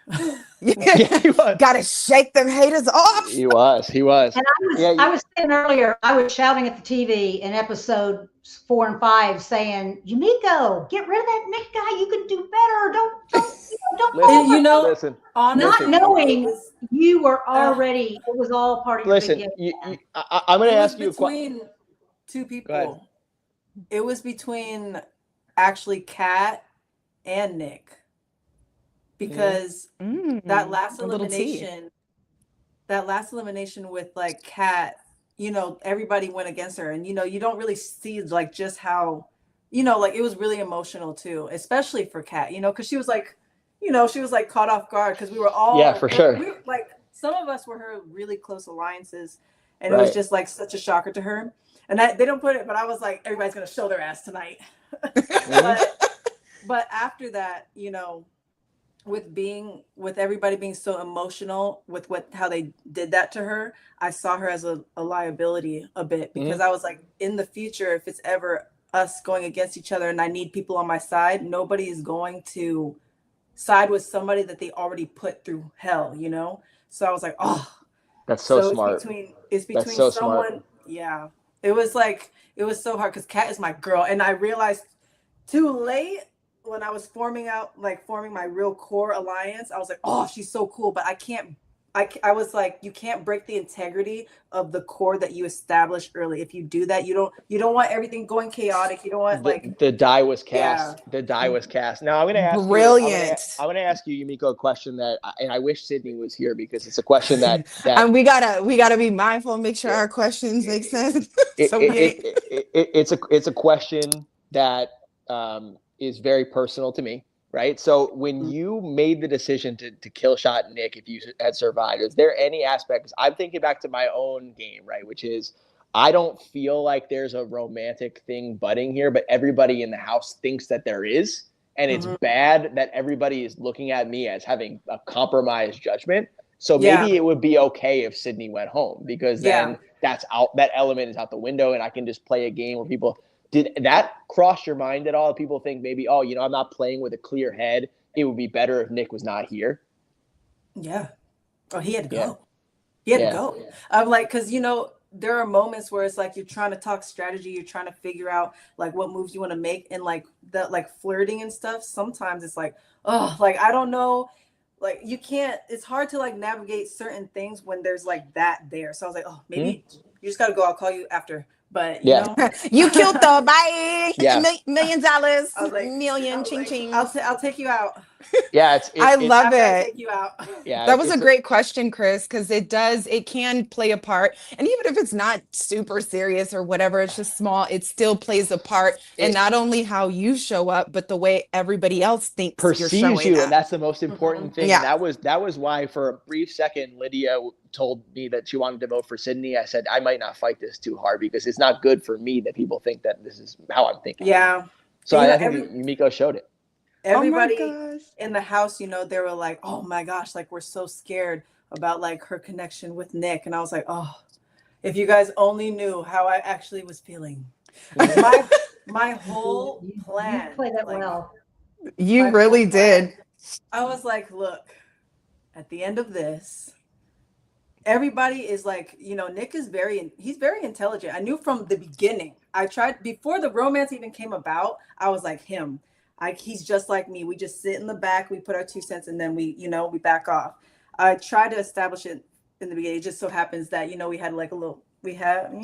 [SPEAKER 1] Yeah, he was.
[SPEAKER 2] Gotta shake them haters off.
[SPEAKER 1] He was.
[SPEAKER 3] And I was saying earlier, I was shouting at the TV in episodes 4 and 5, saying, Yumiko, get rid of that Nick guy. You can do better. Don't
[SPEAKER 1] Listen,
[SPEAKER 7] You know,
[SPEAKER 1] listen.
[SPEAKER 7] honestly,
[SPEAKER 3] not knowing you were already, it was all part of your
[SPEAKER 1] Listen,
[SPEAKER 3] big game.
[SPEAKER 1] I'm going to ask you a question.
[SPEAKER 7] between two
[SPEAKER 1] Go
[SPEAKER 7] people.
[SPEAKER 1] ahead.
[SPEAKER 7] It was between actually Kat and Nick, because that last elimination with like Kat, you know, everybody went against her, and you know, you don't really see like just how, you know, like it was really emotional too, especially for Kat, you know, because she was like, you know, she was like caught off guard, because we were all,
[SPEAKER 1] Yeah, for sure.
[SPEAKER 7] like some of us were her really close alliances, and
[SPEAKER 1] Right.
[SPEAKER 7] it was just like such a shocker to her. And they don't put it, but I was like, everybody's gonna show their ass tonight. But after that, you know, with everybody being so emotional with how they did that to her, I saw her as a liability a bit, because I was like, in the future, if it's ever us going against each other and I need people on my side, nobody is going to side with somebody that they already put through hell, you know? So I was like, oh,
[SPEAKER 1] That's so smart.
[SPEAKER 7] It's between
[SPEAKER 1] That's so
[SPEAKER 7] someone.
[SPEAKER 1] smart.
[SPEAKER 7] Yeah. It was so hard, because Kat is my girl. And I realized too late, when I was forming my real core alliance, I was like, oh, she's so cool, but I was like, you can't break the integrity of the core that you established early. If you do that, you don't want everything going chaotic. You don't want
[SPEAKER 1] the die was cast.
[SPEAKER 7] Yeah.
[SPEAKER 1] The die was cast. Now I'm going to ask
[SPEAKER 2] Brilliant.
[SPEAKER 1] I'm going to ask you, Yumiko, a question and I wish Sydney was here, because it's a question that
[SPEAKER 2] And we gotta be mindful and make sure our questions make sense.
[SPEAKER 1] It's a question that is very personal to me, right? So when you made the decision to kill shot Nick, if you had survived, is there any aspect, because I'm thinking back to my own game, right, which is I don't feel like there's a romantic thing budding here, but everybody in the house thinks that there is, and it's bad that everybody is looking at me as having a compromised judgment. So maybe it would be okay if Sydney went home, because then that element is out the window, and I can just play a game where people. Did that cross your mind at all? People think maybe, oh, you know, I'm not playing with a clear head. It would be better if Nick was not here.
[SPEAKER 7] Yeah. Oh, he had to
[SPEAKER 1] Yeah.
[SPEAKER 7] go. He had to go. I'm like, because, you know, there are moments where it's like you're trying to talk strategy, you're trying to figure out like what moves you want to make, and like that, like flirting and stuff. Sometimes it's like, oh, like I don't know like you can't. It's hard to like navigate certain things when there's like that there. So I was like, oh, maybe you just got to go. I'll call you after. But you know,
[SPEAKER 2] You killed the bye.
[SPEAKER 1] Yeah.
[SPEAKER 2] $1 million.
[SPEAKER 7] I was like,
[SPEAKER 2] Million. Ching
[SPEAKER 7] like,
[SPEAKER 2] ching.
[SPEAKER 7] I'll take you out.
[SPEAKER 1] Yeah,
[SPEAKER 2] I love
[SPEAKER 7] After I
[SPEAKER 2] it.
[SPEAKER 7] take you out.
[SPEAKER 1] Yeah,
[SPEAKER 2] That was a great question, Chris, because it can play a part. And even if it's not super serious or whatever, it's just small, it still plays a part in not only how you show up, but the way everybody else thinks you're
[SPEAKER 1] perceives
[SPEAKER 2] showing
[SPEAKER 1] you,
[SPEAKER 2] up.
[SPEAKER 1] and that's the most important thing.
[SPEAKER 2] Yeah.
[SPEAKER 1] And that was why for a brief second Lydia told me that she wanted to vote for Sydney. I said I might not fight this too hard because it's not good for me that people think that this is how I'm thinking.
[SPEAKER 7] Yeah.
[SPEAKER 1] So I think Yumiko showed it.
[SPEAKER 7] Everybody
[SPEAKER 2] gosh.
[SPEAKER 7] in the house, you know, they were like, oh my gosh, like we're so scared about like her connection with Nick. And I was like, oh, if you guys only knew how I actually was feeling. my whole plan.
[SPEAKER 3] You played that
[SPEAKER 7] like,
[SPEAKER 3] well.
[SPEAKER 2] You
[SPEAKER 7] my
[SPEAKER 2] really
[SPEAKER 7] whole plan,
[SPEAKER 2] did.
[SPEAKER 7] I was like, look, at the end of this, everybody is like, you know, Nick is he's very intelligent. I knew from the beginning. I tried before the romance even came about. I was like him. He's just like me. We just sit in the back, we put our 2 cents, and then we back off. I tried to establish it in the beginning. It just so happens that, you know, we had like you had a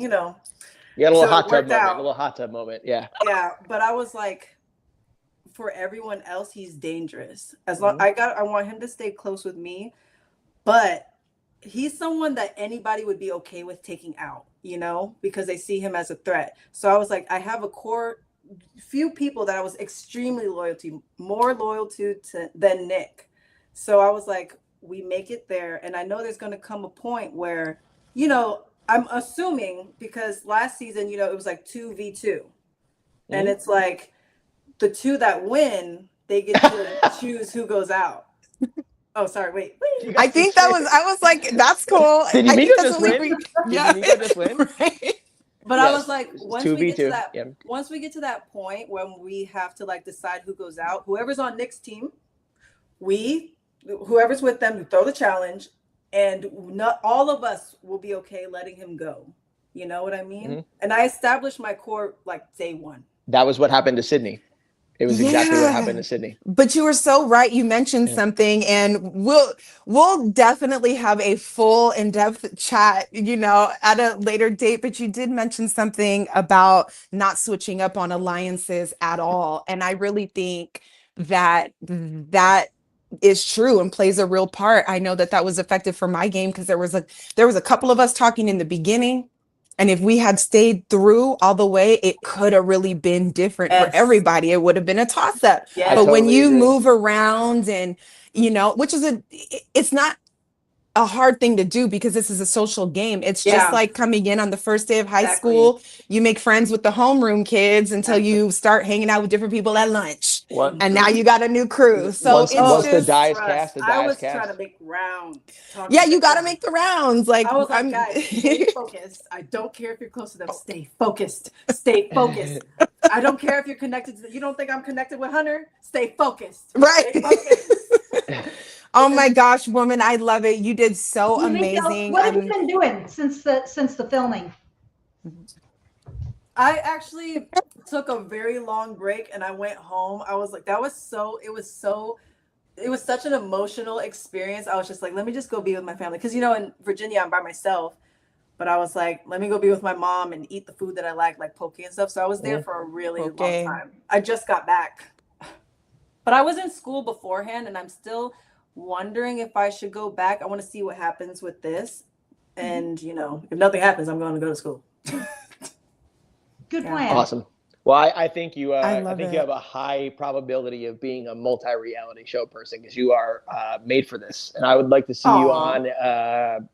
[SPEAKER 7] little
[SPEAKER 1] hot tub moment. Yeah.
[SPEAKER 7] Yeah. But I was like, for everyone else, he's dangerous. As long I want him to stay close with me, but he's someone that anybody would be okay with taking out, you know, because they see him as a threat. So I was like, I have a core few people that I was extremely more loyal to than Nick. So I was like, we make it there. And I know there's going to come a point where, you know, I'm assuming because last season, you know, it was like 2v2. And it's like the two that win, they get to choose who goes out. Oh, sorry. Wait.
[SPEAKER 2] I think I was like, that's cool.
[SPEAKER 1] Did
[SPEAKER 2] I think
[SPEAKER 1] Yumiko
[SPEAKER 2] that's
[SPEAKER 1] just
[SPEAKER 2] only
[SPEAKER 1] win?
[SPEAKER 2] Yeah.
[SPEAKER 1] Did Yumiko just win?
[SPEAKER 2] Right.
[SPEAKER 7] But
[SPEAKER 1] Yes.
[SPEAKER 7] I was like, once we get to that point when we have to like decide who goes out, whoever's on Nick's team, whoever's with them, we throw the challenge, and not all of us will be okay letting him go. You know what I mean? And I established my core like day one.
[SPEAKER 1] That was what happened to Sydney. It was exactly what happened to Sydney.
[SPEAKER 2] But you were so right. You mentioned something, and we'll definitely have a full in-depth chat, you know, at a later date. But you did mention something about not switching up on alliances at all. And I really think that is true and plays a real part. I know that was effective for my game because there was a couple of us talking in the beginning. And if we had stayed through all the way, it could have really been different for everybody. It would have been a toss up.
[SPEAKER 7] Yes.
[SPEAKER 2] But when
[SPEAKER 1] totally
[SPEAKER 2] you
[SPEAKER 1] agree.
[SPEAKER 2] move around and, you know, it's not a hard thing to do because this is a social game. It's just like coming in on the first day of high school. You make friends with the homeroom kids until you start hanging out with different people at lunch. And now you got a new crew. So
[SPEAKER 1] once the die is cast,
[SPEAKER 7] I was trying to make rounds.
[SPEAKER 2] Yeah, you got to make the rounds. Like
[SPEAKER 7] I was like, guys, stay focused. I don't care if you're close to them. Stay focused. Stay focused. I don't care if you're connected to you don't think I'm connected with Hunter? Stay focused.
[SPEAKER 2] Right.
[SPEAKER 7] Stay focused.
[SPEAKER 2] Oh my gosh, woman, I love it. You did so amazing.
[SPEAKER 3] What have you been doing since the filming?
[SPEAKER 7] I actually took a very long break and I went home. I was like, it was such an emotional experience. I was just like, let me just go be with my family. Because, you know, in Virginia, I'm by myself. But I was like, let me go be with my mom and eat the food that I like poke and stuff. So I was there for a really long time. I just got back. But I was in school beforehand and I'm still wondering if I should go back. I want to see what happens with this. And, you know, if nothing happens, I'm going to go to school.
[SPEAKER 3] Good plan.
[SPEAKER 1] Awesome. Well, I think you
[SPEAKER 2] I
[SPEAKER 1] you have a high probability of being a multi-reality show person because you are made for this. And I would like to see you on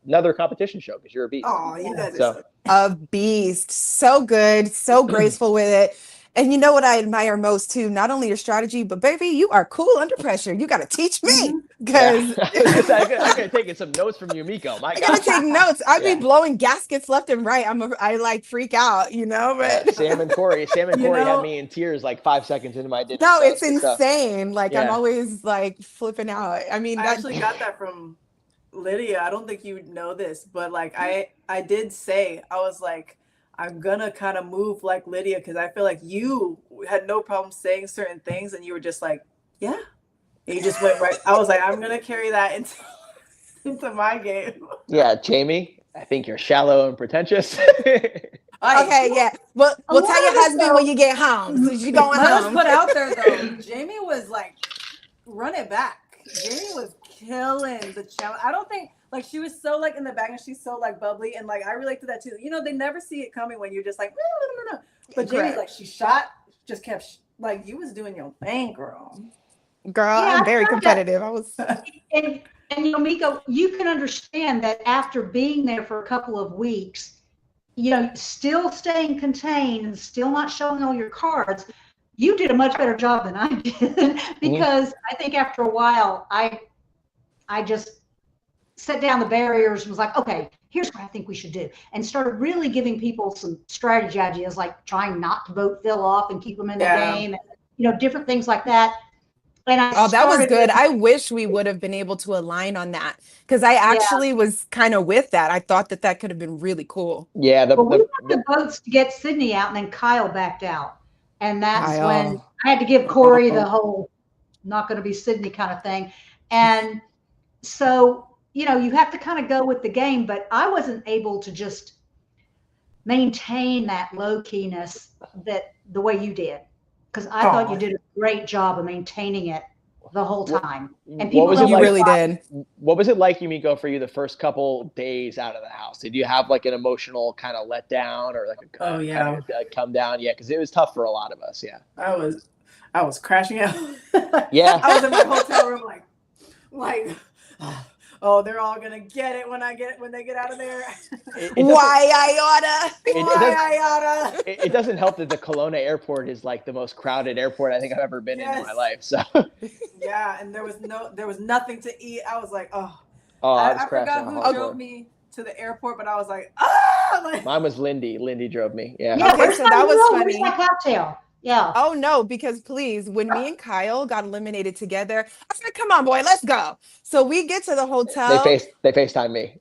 [SPEAKER 1] another competition show because you're a beast.
[SPEAKER 7] Oh, you guys are
[SPEAKER 2] a beast. So good, so graceful with it. And you know what I admire most too? Not only your strategy, but baby, you are cool under pressure. You got to teach me because
[SPEAKER 1] I could have taken some notes from Yumiko. My
[SPEAKER 2] I
[SPEAKER 1] God.
[SPEAKER 2] gotta take notes. I'd be blowing gaskets left and right. I like freak out, you know. But
[SPEAKER 1] Sam and Corey had me in tears like 5 seconds into my dinner.
[SPEAKER 2] No, it's insane. Like I'm
[SPEAKER 1] Yeah.
[SPEAKER 2] always like flipping out. I mean,
[SPEAKER 7] I actually got that from Lydia. I don't think you would know this, but like I did say, I was like, I'm gonna kind of move like Lydia because I feel like you had no problem saying certain things and you were just like, yeah. He just went right. I was like, I'm gonna carry that into my game.
[SPEAKER 1] Yeah, Jamie, I think you're shallow and pretentious.
[SPEAKER 2] Okay, yeah. Well,
[SPEAKER 3] A
[SPEAKER 2] we'll tell
[SPEAKER 3] lot
[SPEAKER 2] your
[SPEAKER 3] of it,
[SPEAKER 2] husband
[SPEAKER 3] though-
[SPEAKER 2] when you get home. So you're going
[SPEAKER 7] Let us
[SPEAKER 2] home.
[SPEAKER 7] put out there though, Jamie was like, run it back. Jamie was killing the challenge. I don't think like she was so like in the back and she's so like bubbly and like I relate to that too. You know, they never see it coming when you're just like, no. But Jamie's
[SPEAKER 2] Correct.
[SPEAKER 7] like she shot, just kept like you was doing your thing, girl.
[SPEAKER 2] Girl,
[SPEAKER 3] Yeah,
[SPEAKER 2] I'm
[SPEAKER 3] I
[SPEAKER 2] very
[SPEAKER 3] tried that.
[SPEAKER 2] competitive. I was
[SPEAKER 3] And you know, Miko, you can understand that after being there for a couple of weeks, you know, still staying contained and still not showing all your cards, you did a much better job than I did because I think after a while, I just set down the barriers and was like, okay, here's what I think we should do, and started really giving people some strategy ideas, like trying not to vote Phil off and keep them in the game, and, you know, different things like that. And I
[SPEAKER 2] that was
[SPEAKER 3] started
[SPEAKER 2] good.
[SPEAKER 3] with-
[SPEAKER 2] I wish we would have been able to align on that because I actually was kind of with that. I thought that could have been really cool.
[SPEAKER 1] Yeah,
[SPEAKER 3] Well, we got the votes to get Sydney out, and then Kyle backed out. And that's
[SPEAKER 2] Kyle.
[SPEAKER 3] when I had to give Corey the whole not going to be Sydney kind of thing. And so, you know, you have to kind of go with the game, but I wasn't able to just maintain that low keyness that the way you did. Because I thought you did a great job of maintaining it the whole time. And people
[SPEAKER 1] was it
[SPEAKER 3] don't
[SPEAKER 2] You
[SPEAKER 1] like-
[SPEAKER 2] really did.
[SPEAKER 1] What was it like, Yumiko, for you the first couple days out of the house? Did you have like an emotional kind of letdown or like a kind of a come down? Yeah, because it was tough for a lot of us. Yeah.
[SPEAKER 7] I was crashing out.
[SPEAKER 1] Yeah.
[SPEAKER 7] I was in my hotel room like oh, they're all gonna get it when they get out of there.
[SPEAKER 2] Why I oughta?
[SPEAKER 1] It doesn't help that the Kelowna airport is like the most crowded airport I think I've ever been in my
[SPEAKER 7] Yes.
[SPEAKER 1] life. So
[SPEAKER 7] Yeah, and there was nothing to eat. I was like, oh,
[SPEAKER 1] I was
[SPEAKER 7] I
[SPEAKER 1] crashing
[SPEAKER 7] forgot who
[SPEAKER 1] hardcore.
[SPEAKER 7] drove me to the airport, but I was like, ah, like,
[SPEAKER 1] Mine was Lindy. Lindy drove me. Yeah.
[SPEAKER 3] Yeah,
[SPEAKER 2] Okay, so that was
[SPEAKER 3] where's
[SPEAKER 2] funny.
[SPEAKER 3] my cocktail? Yeah.
[SPEAKER 2] Oh no, because please, when me and Kyle got eliminated together, I said, come on, boy, let's go. So we get to the hotel.
[SPEAKER 1] They FaceTime me.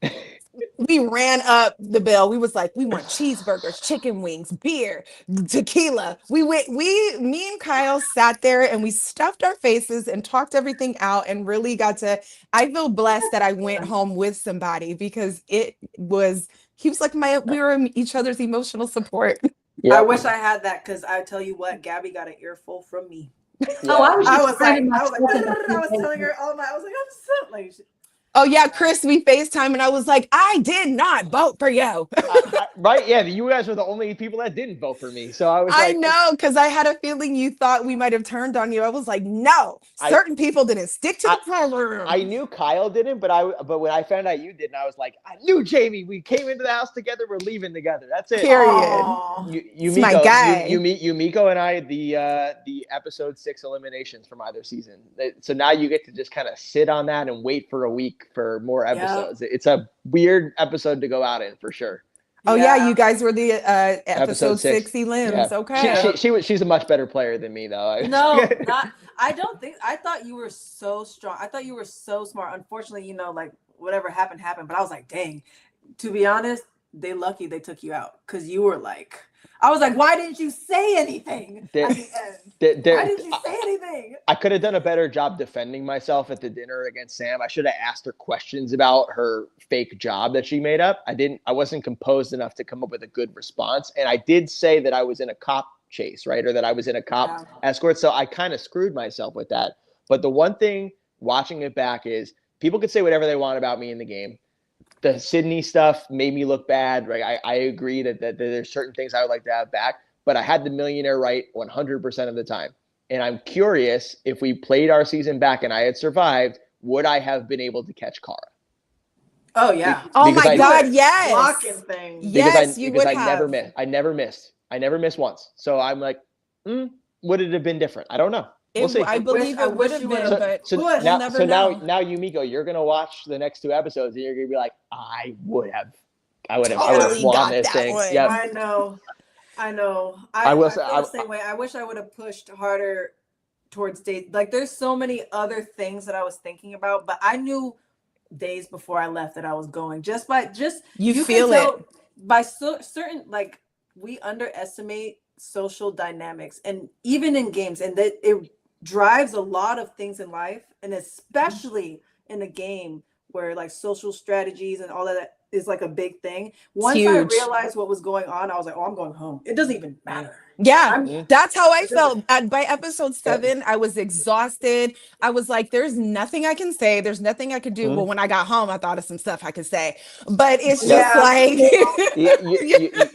[SPEAKER 2] We ran up the bill. We was like, we want cheeseburgers, chicken wings, beer, tequila. Me and Kyle sat there and we stuffed our faces and talked everything out and really got to, I feel blessed that I went home with somebody because he was like we were each other's emotional support.
[SPEAKER 1] Yep.
[SPEAKER 7] I wish I had that because I tell you what, Gabby got an earful from me.
[SPEAKER 1] Yeah.
[SPEAKER 3] Oh, I was
[SPEAKER 7] I
[SPEAKER 3] just
[SPEAKER 7] was like,
[SPEAKER 3] finding
[SPEAKER 7] I was
[SPEAKER 3] myself in
[SPEAKER 7] telling her all my, I was like, I'm so like,
[SPEAKER 2] Oh yeah, Chris, we FaceTime and I was like, I did not vote for you.
[SPEAKER 1] Right? Yeah, you guys were the only people that didn't vote for me. So I was
[SPEAKER 2] I
[SPEAKER 1] like,
[SPEAKER 2] know, because I had a feeling you thought we might have turned on you. I was like, no, certain people didn't stick to the program.
[SPEAKER 1] I knew Kyle didn't, but when I found out you did, I was like, I knew Jamie. We came into the house together. We're leaving together. That's it.
[SPEAKER 2] Period.
[SPEAKER 1] Yumiko,
[SPEAKER 2] my guy.
[SPEAKER 1] Yumiko and I, the episode 6 eliminations from either season. So now you get to just kind of sit on that and wait for a week for more episodes. It's a weird episode to go out in for sure.
[SPEAKER 2] Oh yeah, you guys were the episode 6 elims.
[SPEAKER 1] Yeah.
[SPEAKER 2] Okay.
[SPEAKER 1] She's a much better player than me though.
[SPEAKER 7] No, not. I don't think. I thought you were so strong. I thought you were so smart. Unfortunately, you know, like whatever happened. But I was like, dang. To be honest, they lucky they took you out because you were like, I was like, why didn't you say anything at the end? Why didn't you say anything?
[SPEAKER 1] I could have done a better job defending myself at the dinner against Sam. I should have asked her questions about her fake job that she made up. I wasn't composed enough to come up with a good response. And I did say that I was in a cop chase, right? Or that I was in a cop escort. So I kind of screwed myself with that. But the one thing watching it back is people could say whatever they want about me in the game. The Sydney stuff made me look bad, right? I agree that there's certain things I would like to have back, but I had the millionaire right 100% of the time. And I'm curious if we played our season back and I had survived, would I have been able to catch Cara?
[SPEAKER 7] Oh yeah.
[SPEAKER 2] Oh my God, yes.
[SPEAKER 7] Blocking things.
[SPEAKER 2] Yes, you would have.
[SPEAKER 1] I never missed once. So I'm like, would it have been different? I don't know. We'll see.
[SPEAKER 2] I believe it would have been, but we'll never know.
[SPEAKER 1] Now, Yumiko, you're gonna watch the next 2 episodes, and you're gonna be like, I would have
[SPEAKER 2] Totally
[SPEAKER 1] won
[SPEAKER 2] got
[SPEAKER 1] this
[SPEAKER 2] that
[SPEAKER 1] thing.
[SPEAKER 2] one.
[SPEAKER 1] Yeah.
[SPEAKER 7] I know. I
[SPEAKER 1] I will
[SPEAKER 7] feel
[SPEAKER 1] say-
[SPEAKER 7] the same way. I wish I would have pushed harder towards days. Like there's so many other things that I was thinking about, but I knew days before I left that I was going. You
[SPEAKER 2] feel
[SPEAKER 7] can tell
[SPEAKER 2] it
[SPEAKER 7] by certain, like, we underestimate social dynamics, and even in games, and that drives a lot of things in life, and especially in a game where like social strategies and all of that is like a big thing. Once I
[SPEAKER 2] huge.
[SPEAKER 7] realized what was going on, I was like, oh, I'm going home. It doesn't even matter.
[SPEAKER 2] Yeah, that's how I felt. By episode
[SPEAKER 1] Yeah.
[SPEAKER 2] 7, I was exhausted. I was like, there's nothing I can say. There's nothing I could do. Well, when I got home, I thought of some stuff I could say. But it's just like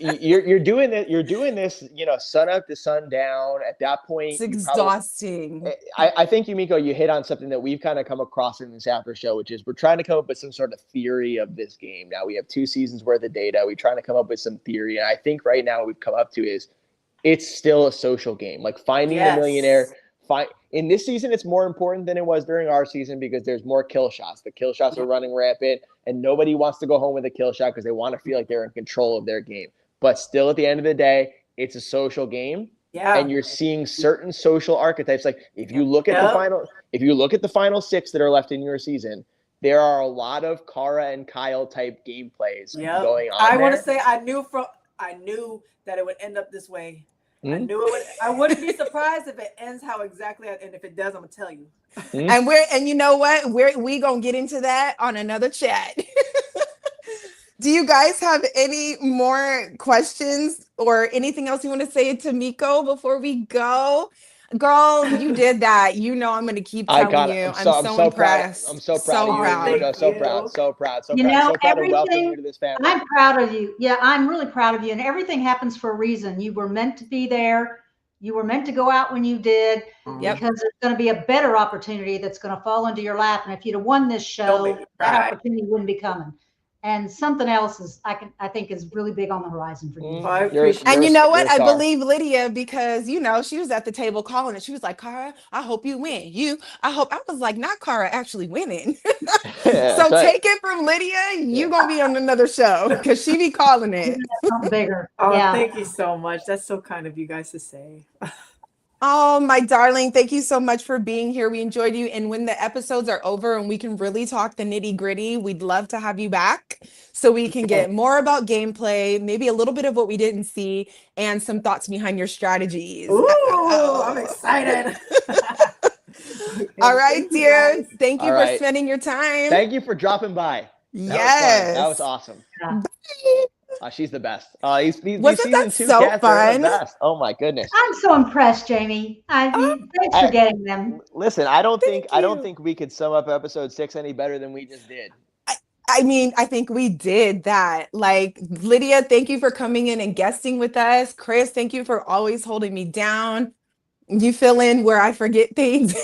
[SPEAKER 1] You're doing it. You're doing this, sun up to sundown. At that point,
[SPEAKER 2] it's
[SPEAKER 1] you probably.
[SPEAKER 2] exhausting.
[SPEAKER 1] I think, Yumiko, you hit on something that we've kind of come across in this after show, which is we're trying to come up with some sort of theory of this game. Now we have 2 seasons worth of data. We're trying to come up with some theory. And I think right now what we've come up to is it's still a social game. Like finding the millionaire. In this season, it's more important than it was during our season because there's more kill shots. The kill shots are running rampant, and nobody wants to go home with a kill shot because they want to feel like they're in control of their game. But still, at the end of the day, it's a social game.
[SPEAKER 7] Yeah.
[SPEAKER 1] And you're seeing certain social archetypes. Like if you look at the final 6 that are left in your season, there are a lot of Kara and Kyle type gameplays going on.
[SPEAKER 7] I want to say I knew that it would end up this way. I knew it would. I wouldn't be surprised if it ends how exactly, and if it does, I'm gonna tell you.
[SPEAKER 2] And you know what? We gonna get into that on another chat. Do you guys have any more questions or anything else you want to say to Miko before we go? Girl, you did that. I'm going to keep telling you. I'm so impressed.
[SPEAKER 1] I'm so proud of you, Miko. So proud. So proud to welcome you to this family.
[SPEAKER 3] I'm proud of you. Yeah, I'm really proud of you. And everything happens for a reason. You were meant to be there. You were meant to go out when you did because there's going to be a better opportunity that's going to fall into your lap. And if you'd have won this show, that opportunity wouldn't be coming. And something else is, I think, is really big on the horizon for you.
[SPEAKER 2] And you know what? I believe Lydia because, she was at the table calling it. She was like, Cara, I hope you win. I was like, not Cara actually winning. So take it from Lydia. You're going to be on another show because she be calling it.
[SPEAKER 3] Something bigger.
[SPEAKER 7] Thank you so much. That's so kind of you guys to say.
[SPEAKER 2] Oh, my darling. Thank you so much for being here. We enjoyed you. And when the episodes are over and we can really talk the nitty gritty, we'd love to have you back so we can get more about gameplay, maybe a little bit of what we didn't see and some thoughts behind your strategies.
[SPEAKER 7] Ooh, I'm excited.
[SPEAKER 2] All right, dear. Thank you for spending your time.
[SPEAKER 1] Thank you for dropping by. That was awesome.
[SPEAKER 3] Yeah.
[SPEAKER 1] She's the best.
[SPEAKER 2] Wasn't that so fun?
[SPEAKER 1] Oh my goodness!
[SPEAKER 3] I'm so impressed, Jamie. Thanks for getting them.
[SPEAKER 1] Listen, I don't think we could sum up episode 6 any better than we just did.
[SPEAKER 2] I think we did that. Like Lydia, thank you for coming in and guesting with us. Chris, thank you for always holding me down. You fill in where I forget things.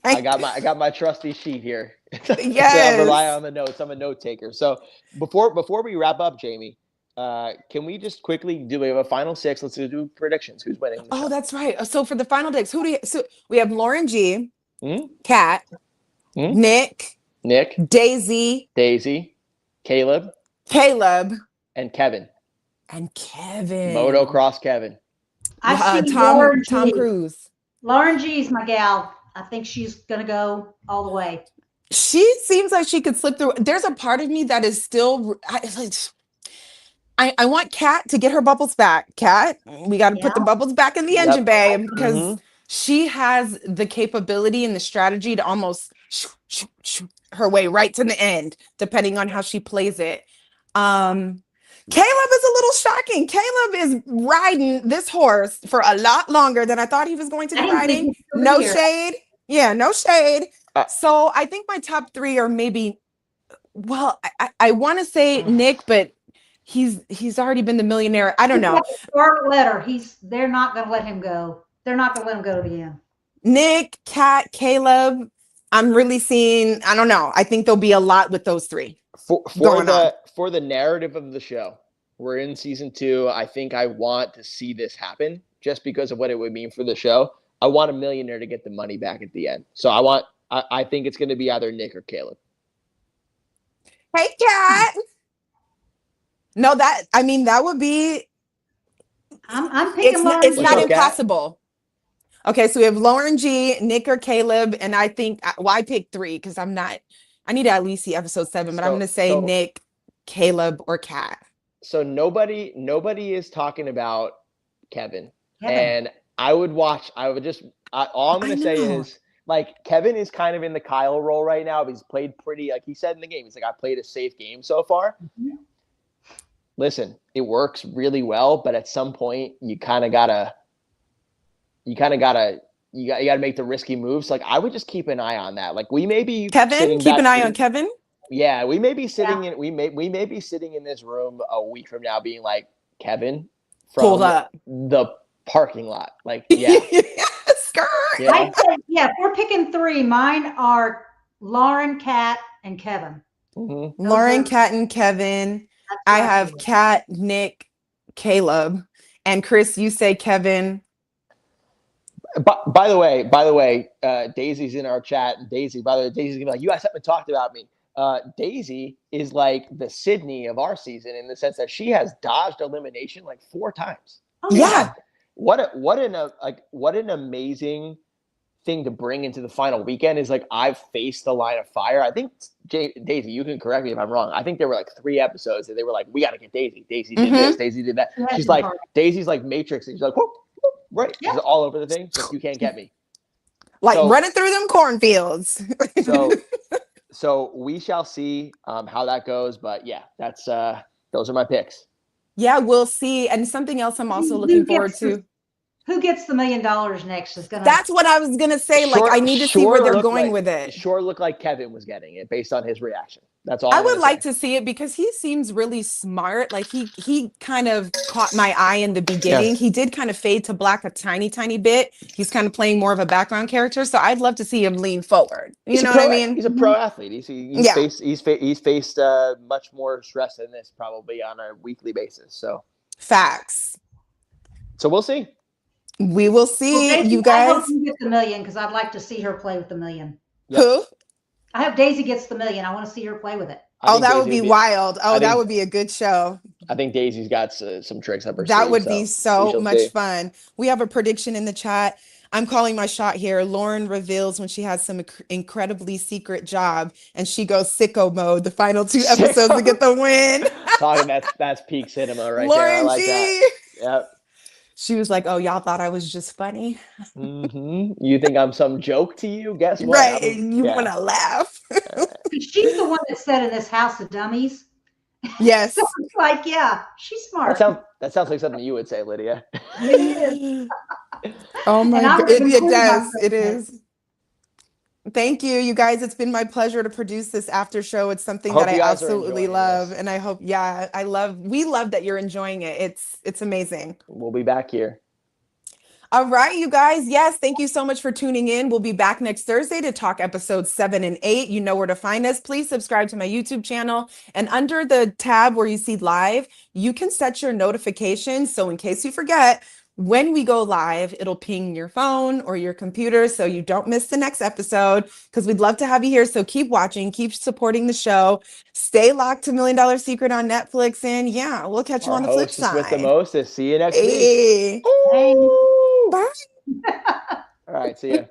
[SPEAKER 1] I got my trusty sheet here.
[SPEAKER 2] Yes.
[SPEAKER 1] I rely on the notes. I'm a note taker. So before we wrap up, Jamie, can we just quickly we have a final 6? Let's do predictions. Who's winning?
[SPEAKER 2] Oh, that's right. So for the final picks, so we have Lauren G, Kat, Nick, Daisy,
[SPEAKER 1] Caleb,
[SPEAKER 2] and
[SPEAKER 1] Kevin. Motocross Kevin.
[SPEAKER 2] Tom Cruise.
[SPEAKER 3] Lauren G is my gal. I think she's gonna go all the way.
[SPEAKER 2] She seems like she could slip through. There's a part of me that is still. I want Kat to get her bubbles back. Kat, we got to put the bubbles back in the engine, babe, because she has the capability and the strategy to almost her way right to the end, depending on how she plays it. Caleb is a little shocking. Caleb is riding this horse for a lot longer than I thought he was going to be riding. No shade. Yeah, no shade. So I think my top 3 are maybe, I want to say Nick, but he's already been the millionaire. I don't know.
[SPEAKER 3] Scarlet letter. They're not going to let him go. They're not going to let him go to the end.
[SPEAKER 2] Nick, Kat, Caleb. I'm really seeing, I don't know. I think there'll be a lot with those 3.
[SPEAKER 1] For the narrative of the show, we're in season 2. I think I want to see this happen just because of what it would mean for the show. I want a millionaire to get the money back at the end. So I think it's going to be either Nick or Caleb.
[SPEAKER 2] Hey, Kat. No, that would be.
[SPEAKER 3] I'm picking.
[SPEAKER 2] It's not impossible. Okay, so we have Lauren G, Nick or Caleb, and I think I picked 3 because I need to at least see episode 7, but I'm going to say Nick, Caleb, or Kat.
[SPEAKER 1] So nobody is talking about Kevin. And I would All I'm
[SPEAKER 2] I
[SPEAKER 1] going to say
[SPEAKER 2] know.
[SPEAKER 1] is, like, Kevin is kind of in the Kyle role right now. But he's played pretty, like he said in the game, he's like, I played a safe game so far.
[SPEAKER 3] Mhm.
[SPEAKER 1] Listen, it works really well, but at some point you kind of gotta you gotta make the risky moves. Like, I would just keep an eye on that. Like, we may be
[SPEAKER 2] Kevin,
[SPEAKER 1] sitting
[SPEAKER 2] keep an
[SPEAKER 1] back.
[SPEAKER 2] eye on Kevin.
[SPEAKER 1] Yeah, we may be sitting in we may be sitting in this room a week from now, being like, Kevin
[SPEAKER 2] Pulled
[SPEAKER 1] from
[SPEAKER 2] up.
[SPEAKER 1] the parking lot. Like, yeah,
[SPEAKER 2] Skirt.
[SPEAKER 1] you know?
[SPEAKER 3] I'd say, if we're picking three, mine are Lauren, Kat, and Kevin.
[SPEAKER 1] Mhm.
[SPEAKER 2] Lauren,
[SPEAKER 3] are-
[SPEAKER 2] Kat, and Kevin.
[SPEAKER 3] That's
[SPEAKER 2] I
[SPEAKER 3] what
[SPEAKER 2] have
[SPEAKER 3] feel.
[SPEAKER 2] Kat, Nick, Caleb, and Chris. You say Kevin.
[SPEAKER 1] By the way, Daisy's in our chat. And Daisy, by the way, Daisy's gonna be like, you guys haven't talked about me. Daisy is like the Sydney of our season in the sense that she has dodged elimination like 4 times.
[SPEAKER 3] Oh,
[SPEAKER 2] Yeah.
[SPEAKER 1] What an amazing thing to bring into the final weekend is, like, I've faced the line of fire. I think Daisy, you can correct me if I'm wrong. I think there were like 3 episodes that they were like, we got to get Daisy. Daisy did this. Daisy did that.
[SPEAKER 3] She has
[SPEAKER 1] She's
[SPEAKER 3] been
[SPEAKER 1] like
[SPEAKER 3] hard.
[SPEAKER 1] Daisy's like Matrix. And she's like, whoop, whoop, right,
[SPEAKER 3] Yeah.
[SPEAKER 1] she's all over the thing. Like, you can't get me.
[SPEAKER 2] Like
[SPEAKER 1] So-
[SPEAKER 2] running through them cornfields.
[SPEAKER 1] So we shall see how that goes. But yeah, that's those are my picks.
[SPEAKER 2] Yeah, we'll see. And something else I'm also
[SPEAKER 3] Who
[SPEAKER 2] looking
[SPEAKER 3] gets
[SPEAKER 2] forward
[SPEAKER 3] the-
[SPEAKER 2] to.
[SPEAKER 3] Who gets the $1 million next is gonna.
[SPEAKER 2] That's what I was gonna say. Like, I need to see where they're going with it.
[SPEAKER 1] Sure, looked like Kevin was getting it based on his reaction. That's all
[SPEAKER 2] I
[SPEAKER 1] I'm
[SPEAKER 2] would
[SPEAKER 1] gonna
[SPEAKER 2] like
[SPEAKER 1] say.
[SPEAKER 2] to see it because he seems really smart. Like, he kind of caught my eye in the beginning. He did kind of fade to black a tiny bit. He's kind of playing more of a background character. So I'd love to see him lean forward. You know what I mean?
[SPEAKER 1] He's a pro athlete. He's faced much more stress than this probably on a weekly basis. So
[SPEAKER 2] Facts.
[SPEAKER 1] we'll see.
[SPEAKER 2] We will see.
[SPEAKER 3] Daisy,
[SPEAKER 2] You
[SPEAKER 3] I
[SPEAKER 2] guys.
[SPEAKER 3] hope you get the $1 million because I'd like to see her play with the $1 million.
[SPEAKER 1] Yep.
[SPEAKER 2] Who?
[SPEAKER 3] I hope Daisy gets the $1 million. I want to see her play with it.
[SPEAKER 2] Oh, that would be wild. Oh, that would be a good show.
[SPEAKER 1] I think Daisy's got some tricks up her sleeve.
[SPEAKER 2] That would be so
[SPEAKER 1] we
[SPEAKER 2] much
[SPEAKER 1] see.
[SPEAKER 2] fun. We have a prediction in the chat. I'm calling my shot here. Lauren reveals when she has some incredibly secret job and she goes sicko mode the final 2 episodes to get the win.
[SPEAKER 1] Talking that's peak cinema right
[SPEAKER 2] Lauren
[SPEAKER 1] there. I like
[SPEAKER 2] G.
[SPEAKER 1] that. Yep.
[SPEAKER 2] She was like, "Oh, y'all thought I was just funny,
[SPEAKER 1] You think I'm some joke to you? Guess what?
[SPEAKER 2] right? You want to laugh?"
[SPEAKER 3] She's the one that said in this house of dummies.
[SPEAKER 2] Yes.
[SPEAKER 3] So it's like, yeah, she's smart.
[SPEAKER 1] That sounds like something you would say, Lydia.
[SPEAKER 2] Oh my
[SPEAKER 3] And I
[SPEAKER 2] God.
[SPEAKER 3] would
[SPEAKER 2] It
[SPEAKER 3] include
[SPEAKER 2] does.
[SPEAKER 3] myself
[SPEAKER 2] It
[SPEAKER 3] in it.
[SPEAKER 2] is. Thank you, you guys. It's been my pleasure to produce this after show. It's something
[SPEAKER 1] Hope
[SPEAKER 2] that I
[SPEAKER 1] you guys are
[SPEAKER 2] absolutely
[SPEAKER 1] enjoying
[SPEAKER 2] love.
[SPEAKER 1] this.
[SPEAKER 2] And I hope, we love that you're enjoying it. It's amazing.
[SPEAKER 1] We'll be back here.
[SPEAKER 2] All right, you guys. Yes, thank you so much for tuning in. We'll be back next Thursday to talk episodes 7 and 8. You know where to find us. Please subscribe to my YouTube channel. And under the tab where you see live, you can set your notifications. So in case you forget, when we go live, it'll ping your phone or your computer so you don't miss the next episode, because we'd love to have you here. So keep watching, keep supporting the show. Stay locked to $1 Million Secret on Netflix. And yeah, we'll catch you on the flip
[SPEAKER 1] Hostess with the
[SPEAKER 2] side.
[SPEAKER 1] most. See you next week.
[SPEAKER 2] Hey.
[SPEAKER 3] Thanks.
[SPEAKER 2] Bye.
[SPEAKER 1] All right. See ya.